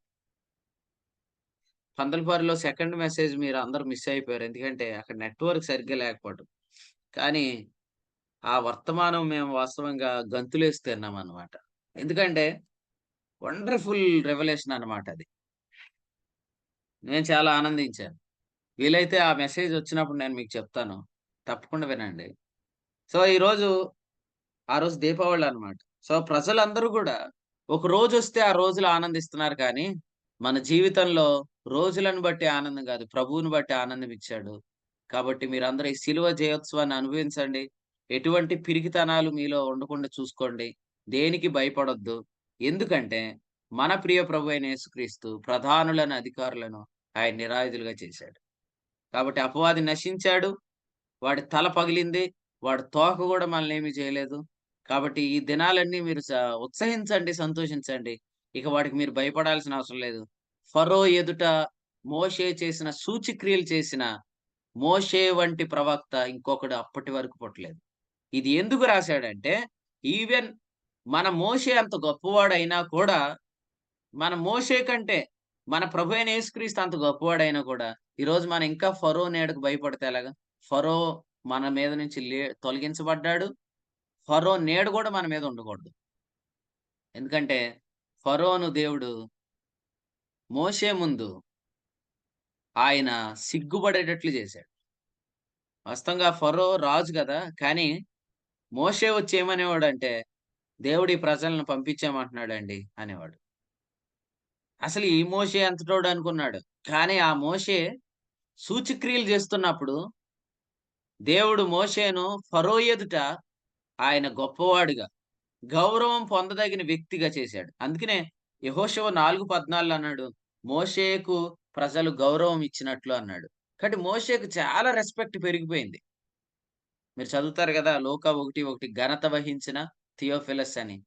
పందలపారులో సెకండ్ మెసేజ్ మీరు అందరూ మిస్ అయిపోయారు. ఎందుకంటే అక్కడ నెట్వర్క్ సరిగ్గా లేకపోవడం. కానీ ఆ వర్తమానం మేము వాస్తవంగా గంతులేసి తిన్నామన్నమాట. ఎందుకంటే వండర్‌ఫుల్ రివల్యూషన్ అన్నమాట అది. నేను చాలా ఆనందించాను. వీలైతే ఆ మెసేజ్ వచ్చినప్పుడు నేను మీకు చెప్తాను. తప్పకుండా వినండి. సో, ఆ రోజు దీపావళి అన్నమాట. సో, ప్రజలందరూ గూడా ఒక రోజొస్తే ఆ రోజులో ఆనందిస్తున్నారు కానీ, మన జీవితంలో రోజులను బట్టి ఆనందం గాదు, ప్రభువుని బట్టి ఆనందం ఇచ్చాడు. కాబట్టి మీరందరూ ఈ సిలువ జయోత్సవాన్ని అనుభవించండి. ఎటువంటి పిరికితనాలు మీలో ఉండకుండా చూసుకోండి. దేనికి భయపడొద్దు. ఎందుకంటే, మన ప్రియ ప్రభువైన యేసుక్రీస్తు ప్రధానులను, అధికారులను ఆయన నిరాయుధులుగా చేశాడు. కాబట్టి అపవాది నశించాడు. వాడి తల పగిలింది. వాడి తోక గూడా మనల్నేమి చేయలేదు. కాబట్టి ఈ దినాలన్నీ మీరు ఉత్సహించండి, సంతోషించండి. ఇక వాటికి మీరు భయపడాల్సిన అవసరం లేదు. ఫరో ఎదుట మోషే చేసిన సూచక్రియలు చేసిన మోషే వంటి ప్రవక్త ఇంకొకడు అప్పటి వరకు పుట్టలేదు. ఇది ఎందుకు రాశాడంటే, ఈవెన్ మన మోషే అంత గొప్పవాడైనా కూడా, మన మోషే కంటే మన ప్రభువైన యేసుక్రీస్తు అంత గొప్పవాడైనా కూడా, ఈరోజు మనం ఇంకా ఫరో నీడకు భయపడితే ఎలాగా? ఫరో మన మీద నుంచి తొలగించబడ్డాడు. ఫరో నీడ గూడా మన మీద ఉండకూడదు. ఎందుకంటే ఫరోను దేవుడు మోషే ముందు ఆయన సిగ్గుపడేటట్లు చేశాడు. వాస్తవంగా ఫరో రాజు గదా! కానీ మోషే వచ్చి ఏమనేవాడంటే, దేవుడు ఈ ప్రజలను పంపించామంటున్నాడండి అనేవాడు. అసలు ఈ మోషే ఎంతటోడు అనుకున్నాడు. కానీ ఆ మోషే సూచక్రియలు చేస్తున్నప్పుడు దేవుడు మోషేను ఫరో ఎదుట ఆయన గొప్పవాడుగా, గౌరవం పొందదగిన వ్యక్తిగా చేశాడు. అందుకనే యెహోషువ 4:14 అన్నాడు, మోషేకు ప్రజలు గౌరవం ఇచ్చినట్లు అన్నాడు. కాబట్టి మోషేకు చాలా రెస్పెక్ట్ పెరిగిపోయింది. మీరు చదువుతారు గదా! లూకా 1:1 ఘనత వహించిన థియోఫిలస్ అని.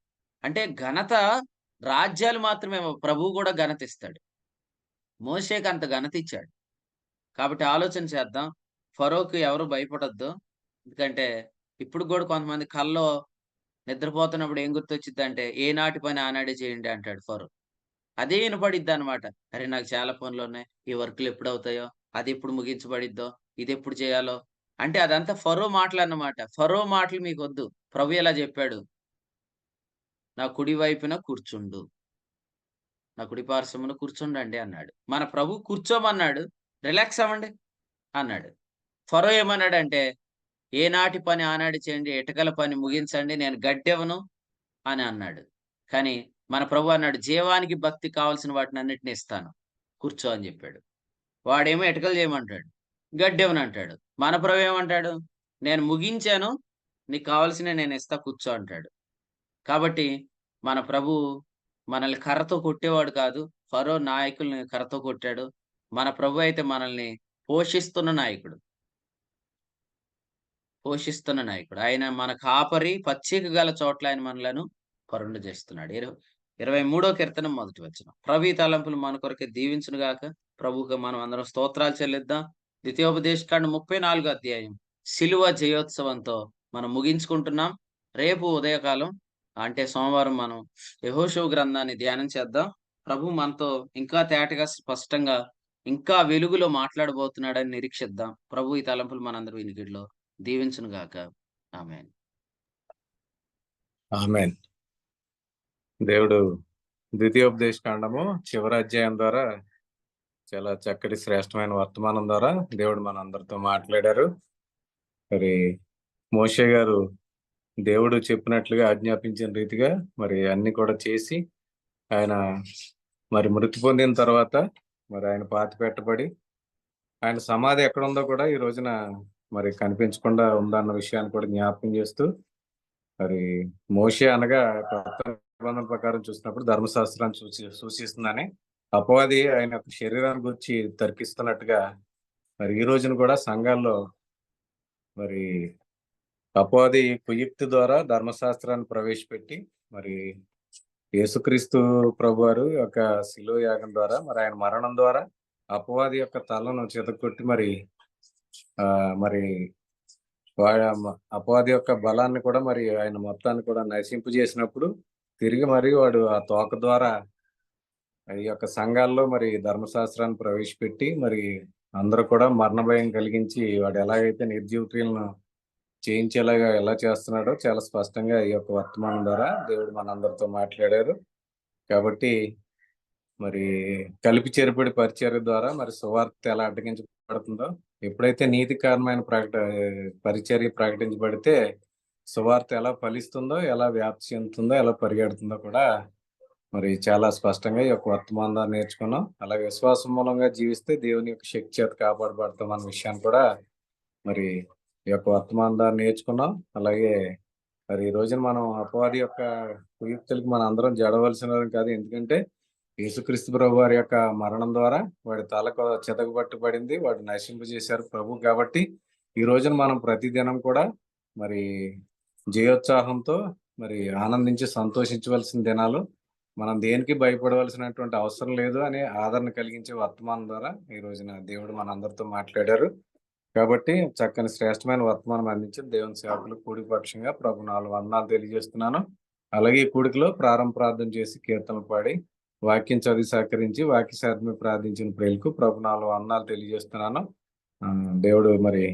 అంటే ఘనత రాజ్యాలు మాత్రమే ప్రభువు గూడా ఘనత ఇస్తాడు. మోషేకి అంత ఘనత ఇచ్చాడు. కాబట్టి ఆలోచన చేద్దాం. ఫరోకి ఎవరు భయపడొద్దు. ఎందుకంటే ఇప్పుడు గూడా కొంతమంది కల్లో నిద్రపోతున్నప్పుడు ఏం గుర్తొచ్చిద్దంటే, "ఏనాటి పని ఆనాడే చేయండి" అంటాడు ఫరో. అదే ఇనపడిద్దనమాట. అరే! నాకు చాలా పనులున్నాయి. ఈ వర్కులు ఎప్పుడవుతాయో, అదెప్పుడు ముగించబడిద్దో, ఇదెప్పుడు చేయాలో. అంటే అదంతా ఫరో మాటలన్నమాట. ఫరో మాటలు మీకొద్దు. ప్రభు ఇలా జెప్పాడు. "నా కుడి వైపున కూర్చుండు. నా కుడి పార్శ్వమున కూర్చుండండి" అన్నాడు. మన ప్రభు కూర్చోమన్నాడు. రిలాక్స్ అవ్వండి అన్నాడు. ఫరో ఏమన్నాడంటే, "ఏనాటి పని ఆనాడు చేయండి. ఇటుకల పని ముగించండి. నేను గడ్డివ్వను" అని అన్నాడు. కానీ మన ప్రభు అన్నాడు, "జీవానికి భక్తి కావాల్సిన వాటినన్నిటిని ఇస్తాను. కూర్చో" అని జెప్పాడు. వాడేమో ఇటుకలు చేయమంటాడు. గడ్డివ్వనంటాడు. మన ప్రభు ఏమంటాడు? "నేను ముగించాను. నీకు కావాల్సినవి నేనిస్తా కూర్చో" అంటాడు. కాబట్టి మన ప్రభువు మనల్ని కర్రతో కొట్టేవాడు కాదు. ఫరో నాయకుల్ని కర్రతో కొట్టాడు. మన ప్రభు అయితే మనల్ని పోషిస్తున్న నాయకుడు. పోషిస్తున్న నాయకుడు. ఆయన మన కాపరి, పచ్చిక గల చోట్ల ఆయన మనలను కరుణించేస్తున్నాడు. 23వ కీర్తన మొదటి వచనం. ప్రభు ఈ తలంపులు మన కొరకే దీవించును గాక. ప్రభువుకు మనం అందరం స్తోత్రాలు చెల్లిద్దాం. ద్వితీయోపదేశకాండం 34వ అధ్యాయం సిలువ జయోత్సవంతో మనం ముగించుకుంటున్నాం. రేపు ఉదయకాలం అంటే సోమవారం మనం యెహోషువ గ్రంథాన్ని ధ్యానం చేద్దాం. ప్రభు మనతో ఇంకా తేటగా, స్పష్టంగా, ఇంకా వెలుగులో మాట్లాడబోతున్నాడని నిరీక్షిద్దాం. ప్రభు ఈ తలంపులు మనందరి వినికిడిలో దీవించును గాక. ఆమేన్. ఆమేన్. దేవుడు ద్వితీయోపదేశ కాండము చివరి అధ్యాయం ద్వారా చాలా చక్కటి శ్రేష్టమైన వర్తమానం ద్వారా దేవుడు మనందరితో మాట్లాడారు. మరి మోషే గారు దేవుడు చెప్పినట్లుగా ఆజ్ఞాపించిన రీతిగా మరి అన్ని కూడా చేసి ఆయన మరి మృతి పొందిన తర్వాత మరి ఆయన పాతి పెట్టబడి ఆయన సమాధి ఎక్కడ ఉందో కూడా ఈ రోజున మరి కనిపించకుండా ఉందన్న విషయాన్ని కూడా జ్ఞాపకం చేస్తూ మరి మోషే అనగా కొత్త నిబంధన ప్రకారం చూసినప్పుడు ధర్మశాస్త్రాన్ని సూచిస్తుందని అపవాది ఆయన యొక్క శరీరాన్ని గురించి తర్కిస్తున్నట్టుగా మరి ఈ రోజున కూడా సంఘాల్లో మరి అపవాది కుయుక్తి ద్వారా ధర్మశాస్త్రాన్ని ప్రవేశపెట్టి మరి యేసుక్రీస్తు ప్రభువారు యొక్క శిలువ యాగం ద్వారా మరి ఆయన మరణం ద్వారా అపవాది యొక్క తలను చితకొట్టి మరి అపవాది యొక్క బలాన్ని కూడా మరి ఆయన మొత్తాన్ని కూడా నశింపు చేసినప్పుడు తిరిగి మరి వాడు ఆ తోక ద్వారా ఈ యొక్క సంఘాల్లో మరి ధర్మశాస్త్రాన్ని ప్రవేశపెట్టి మరి అందరూ కూడా మరణ భయం కలిగించి వాడు ఎలాగైతే నిర్జీవ క్రియలను చేయించేలాగా ఎలా చేస్తున్నాడో చాలా స్పష్టంగా ఈ యొక్క వర్తమానం ద్వారా దేవుడు మనందరితో మాట్లాడారు. కాబట్టి మరి కలిపి చెరుపడి పరిచర్య ద్వారా మరి సువార్త ఎలా అడ్డగించబడుతుందో, ఎప్పుడైతే నీతికరమైన పరిచర్య ప్రకటించబడితే సువార్త ఎలా ఫలిస్తుందో, ఎలా వ్యాప్తి చెందుతుందో, ఎలా పరిగెడుతుందో కూడా మరి చాలా స్పష్టంగా ఈ యొక్క వర్తమానం నేర్చుకున్నాం. అలాగే విశ్వాసం మూలంగా జీవిస్తే దేవుని యొక్క శక్తి చేత కాపాడబడతాం అన్న విషయాన్ని కూడా మరి ఈ యొక్క వర్తమానం ద్వారా నేర్చుకున్నాం. అలాగే మరి ఈ రోజున మనం అపవాది యొక్క కుయుక్తులకి మనం అందరం జడవలసిన కాదు. ఎందుకంటే యేసుక్రీస్తు ప్రభు వారి యొక్క మరణం ద్వారా వాడి తలకు చితకబట్టబడింది, వాడు నశింపు చేశారు ప్రభు. కాబట్టి ఈ రోజున మనం ప్రతిదినం కూడా మరి జయోత్సాహంతో మరి ఆనందించి సంతోషించవలసిన దినాలు. మనం దేనికి భయపడవలసినటువంటి అవసరం లేదు అనే ఆదరణ కలిగించే వర్తమానం ద్వారా ఈ రోజున దేవుడు మనందరితో మాట్లాడారు. కాబట్టి చక్కని శ్రేష్టమైన వర్తమానం అందించిన దేవుని సేవకులు కూడి పక్షంగా ప్రభు 4 వందనాలు తెలియజేస్తున్నాను. అలాగే ఈ కూడికలో ప్రారంభ ప్రార్థన చేసి కీర్తనలు పాడి వాక్యం చదివి సహకరించి వాక్య సాధన ప్రార్థించిన ప్రియులకు ప్రభు 4 వందనాలు తెలియజేస్తున్నాను. దేవుడు మరి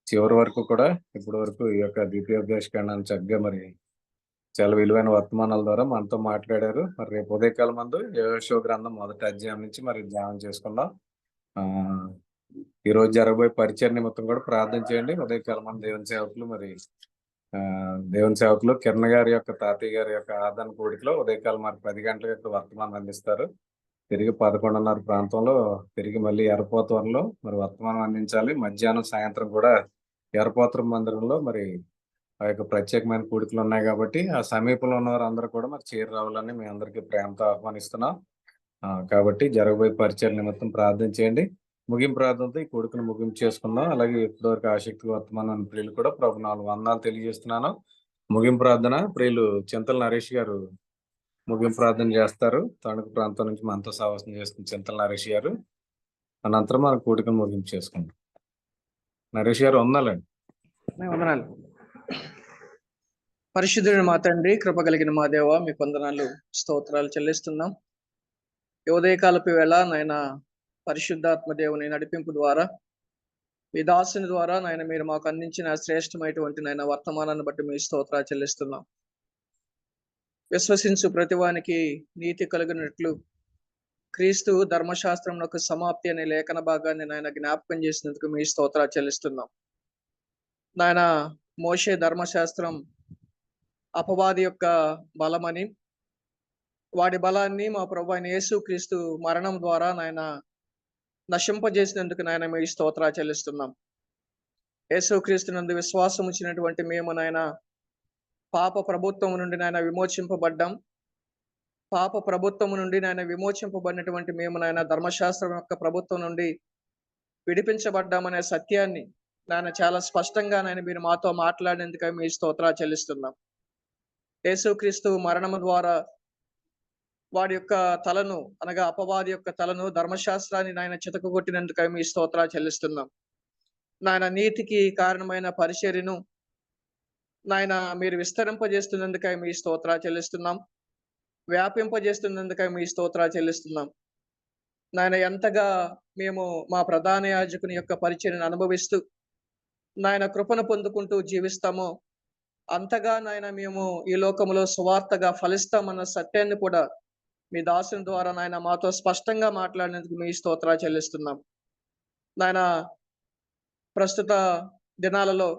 చివరి వరకు కూడా ఇప్పటి వరకు ఈ యొక్క ద్వితీయోపదేశ ఖండాన్ని చక్కగా మరి చాలా విలువైన వర్తమానాల ద్వారా మనతో మాట్లాడారు. మరి రేపు ఉదయకాలం మందు యెహోషువ గ్రంథం 1వ అధ్యాయం నుంచి మరి ధ్యానం చేసుకుందాం. ఈ రోజు జరగబోయే పరిచయ నిమిత్తం కూడా ప్రార్థన చేయండి. ఉదయకాలం మంది దేవుని సేవకులు కిరణ్ గారి యొక్క తాతయ్య గారి యొక్క ఆదరణ కూడికలో ఉదయకాలం మరి 10 గంటలకు వర్తమానం అందిస్తారు. తిరిగి 11:30 ప్రాంతంలో తిరిగి మళ్ళీ ఎర్రపోతవరంలో మరి వర్తమానం అందించాలి. మధ్యాహ్నం సాయంత్రం కూడా ఎర్రపోతరం మందిరంలో మరి ఆ యొక్క ప్రత్యేకమైన కూడికలు ఉన్నాయి. కాబట్టి ఆ సమీపంలో ఉన్నవారు అందరూ కూడా మరి చేరి రావాలని మీ అందరికీ ప్రేమతో ఆహ్వానిస్తున్నాం. కాబట్టి జరగబోయే పరిచయాల నిమిత్తం ప్రార్థన చేయండి. ముగింపు ప్రార్థనతో ఈ కూడికను ముగింపు చేసుకుందాం. అలాగే ఇప్పటివరకు ఆసక్తి వర్తమానం ప్రియులు కూడా ప్రభు 4 వందనాలు తెలియజేస్తున్నాను. ముగింపు ప్రార్థన ప్రియులు చింతల నరేష్ గారు ముగింపు ప్రార్థన చేస్తారు. తణుకు ప్రాంతం నుంచి మనతో సావాసం చేస్తున్న చింతల నరేష్ గారు. అనంతరం మనం కూడికను ముగింపు చేసుకుందాం. నరేష్ గారు వందనాలండి. వందనాలు. పరిశుద్ధుని మా తండ్రి, కృప కలిగిన మా దేవ, మీకు వందనాలు స్తోత్రాలు చెల్లిస్తున్నాం. ఉదయకాలపు వేళ నాయన పరిశుద్ధాత్మ దేవుని నడిపింపు ద్వారా మీ దాసుని ద్వారా నాయన మీరు మాకు అందించిన శ్రేష్టమైనటువంటి నాయన వర్తమానాన్ని బట్టి మీ స్తోత్రాలు చెల్లిస్తున్నాం. విశ్వసించు ప్రతివానికి నీతి కలిగినట్లు క్రీస్తు ధర్మశాస్త్రం యొక్క సమాప్తి అనే లేఖన భాగాన్ని నాయన జ్ఞాపకం చేసినందుకు మీ స్తోత్రాలు చెల్లిస్తున్నాం. నాయన మోషే ధర్మశాస్త్రం అపవాది యొక్క బలమని, వాడి బలాన్ని మా ప్రభు అయిన యేసుక్రీస్తు మరణం ద్వారా నాయన నశింపజేసినందుకు నాయన మీ స్తోత్రాలు చెల్లిస్తున్నాం. యేసుక్రీస్తు నందు విశ్వాసం ఉంచినటువంటి మేము నాయన పాప ప్రభుత్వం నుండి నాయన విమోచింపబడ్డాం. పాప ప్రభుత్వం నుండి నాయన విమోచింపబడినటువంటి మేము నాయన ధర్మశాస్త్రం యొక్క ప్రభుత్వం నుండి విడిపించబడ్డామనే సత్యాన్ని నాయన చాలా స్పష్టంగా నాయన మీరు మాతో మాట్లాడేందుకు మీ స్తోత్రాలు చెల్లిస్తున్నాం. యేసుక్రీస్తు మరణము ద్వారా వాడి యొక్క తలను అనగా అపవాది యొక్క తలను ధర్మశాస్త్రాన్ని నాయన చితకగొట్టినందుకు మీ స్తోత్రాలు చెల్లిస్తున్నాం. నాయన నీతికి కారణమైన పరిచర్యను నాయన మీరు విస్తరింపజేస్తున్నందుకై మీ స్తోత్రాలు చెల్లిస్తున్నాం. వ్యాపింపజేస్తున్నందుకై మీ స్తోత్రాలు చెల్లిస్తున్నాం. నాయన ఎంతగా మేము మా ప్రధాన యాజకుని యొక్క పరిచర్యను అనుభవిస్తూ నాయన కృపను పొందుకుంటూ జీవిస్తామో అంతగా నాయన మేము ఈ లోకంలో సువార్తగా ఫలిస్తామన్న సత్యాన్ని కూడా మీ దాసుని ద్వారా నాయన మాతో స్పష్టంగా మాట్లాడినందుకు మీ స్తోత్రాలు చెల్లిస్తున్నాం. నాయన ప్రస్తుత దినాలలో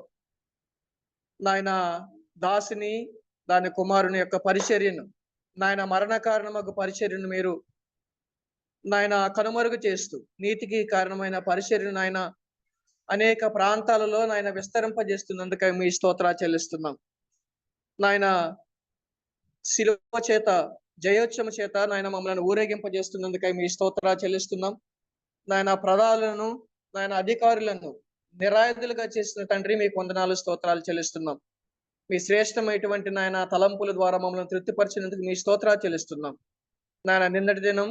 నాయన దాసిని దాని కుమారుని యొక్క పరిచర్యను నాయన మరణ కారణమగు పరిచర్యను మీరు నాయన కనుమరుగు చేస్తూ నీతికి కారణమైన పరిచర్యను నాయన అనేక ప్రాంతాలలో నాయన విస్తరింపజేస్తున్నందుకై మీ స్తోత్రాలు చెల్లిస్తున్నాం. నాయన శిలువ చేత జయోత్సవ చేత నాయన మమ్మల్ని ఊరేగింపజేస్తున్నందుకై మీ స్తోత్రాలు చెల్లిస్తున్నాం. నాయన ప్రధానులను నాయన అధికారులను నిరాయుధులుగా చేసిన తండ్రి మీకు వందనాలు స్తోత్రాలు చెల్లిస్తున్నాం. మీ శ్రేష్టమైనటువంటి నాయన తలంపుల ద్వారా మమ్మల్ని తృప్తిపరిచినందుకు మీ స్తోత్రాలు చెల్లిస్తున్నాం. నాయన నిన్నటి దినం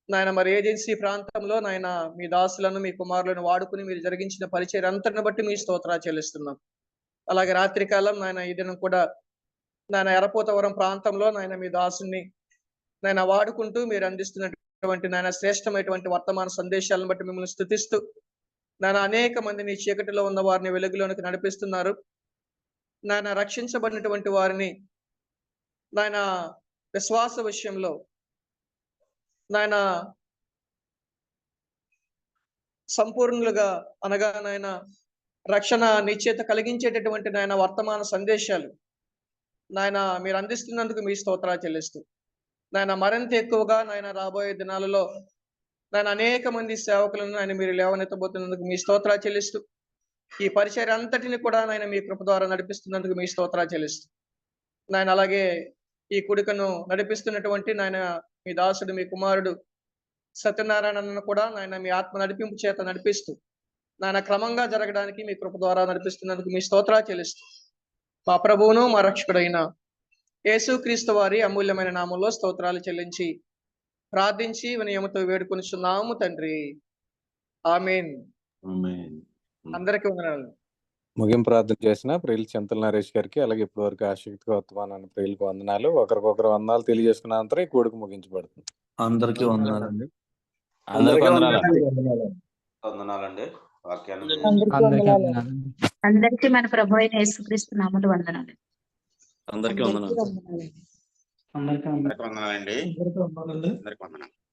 నాయన మరి ఏజెన్సీ ప్రాంతంలో నాయన మీ దాసులను మీ కుమారులను వాడుకుని మీరు జరిగించిన పరిచయం అంతటిని బట్టి మీ స్తోత్రాలు చెల్లిస్తున్నాం. అలాగే రాత్రికాలం నాయన ఈ దినం కూడా నాయన ఎర్రపోతవరం ప్రాంతంలో నాయన మీ దాసుని నాయన వాడుకుంటూ మీరు అందిస్తున్నటువంటి నాయన శ్రేష్టమైనటువంటి వర్తమాన సందేశాలను బట్టి మిమ్మల్ని స్తుతిస్తూ నాయన అనేక మందిని చీకటిలో ఉన్న వారిని వెలుగులోనికి నడిపిస్తున్నారు. నాయన రక్షించబడినటువంటి వారిని నాయన విశ్వాస విషయంలో నాయన సంపూర్ణులుగా అనగా నాయన రక్షణ నిశ్చయిత కలిగించేటటువంటి నాయన వర్తమాన సందేశాలు నాయన మీరు అందిస్తున్నందుకు మీ స్తోత్రాలు చెల్లిస్తూ నాయన మరింత ఎక్కువగా నాయన రాబోయే దినాలలో నాయన అనేక మంది సేవకులను ఆయన మీరు లేవనెత్తబోతున్నందుకు మీ స్తోత్రాలు చెల్లిస్తూ ఈ పరిచర్య అంతటిని కూడా నాయన మీ కృప ద్వారా నడిపిస్తున్నందుకు మీ స్తోత్రాలు చెల్లిస్తూ నాయన అలాగే ఈ కుడికను నడిపిస్తున్నటువంటి నాయన మీ దాసుడు మీ కుమారుడు సత్యనారాయణను కూడా నాయన మీ ఆత్మ నడిపింపు చేత నడిపిస్తూ నాయన క్రమంగా జరగడానికి మీ కృప ద్వారా నడిపిస్తున్నందుకు మీ స్తోత్రాలు చెల్లిస్తూ మా ప్రభువును మా రక్షకుడైన యేసుక్రీస్తు వారి అమూల్యమైన నామంలో స్తోత్రాలు చెల్లించి ప్రార్థించి వినయముతో వేడుకొనిచున్నాము తండ్రి. ఆమేన్. అందరికీ వందనాలు. ముగింపు ప్రార్థన చేసిన ప్రియులు చింతల నరేష్ గారికి, అలాగే ఇప్పటి వరకు ఆసక్తిగా వర్తమానాన్ని ప్రియులకు వందనాలు. ఒకరికొకరు వందనాలు తెలియజేసుకున్న అంతరం ఈ కూడిక ముగించబడుతుంది. అందరికీ వందనాలండి. అందరికీ వందనాలు. వందనాలండి. వాక్యాన్ని అందరికీ మన ప్రభు అయిన యేసుక్రీస్తు నామములో వందనాలు. అందరికీ వందనాలు. వందనాలండి. అందరికి వందనాలు.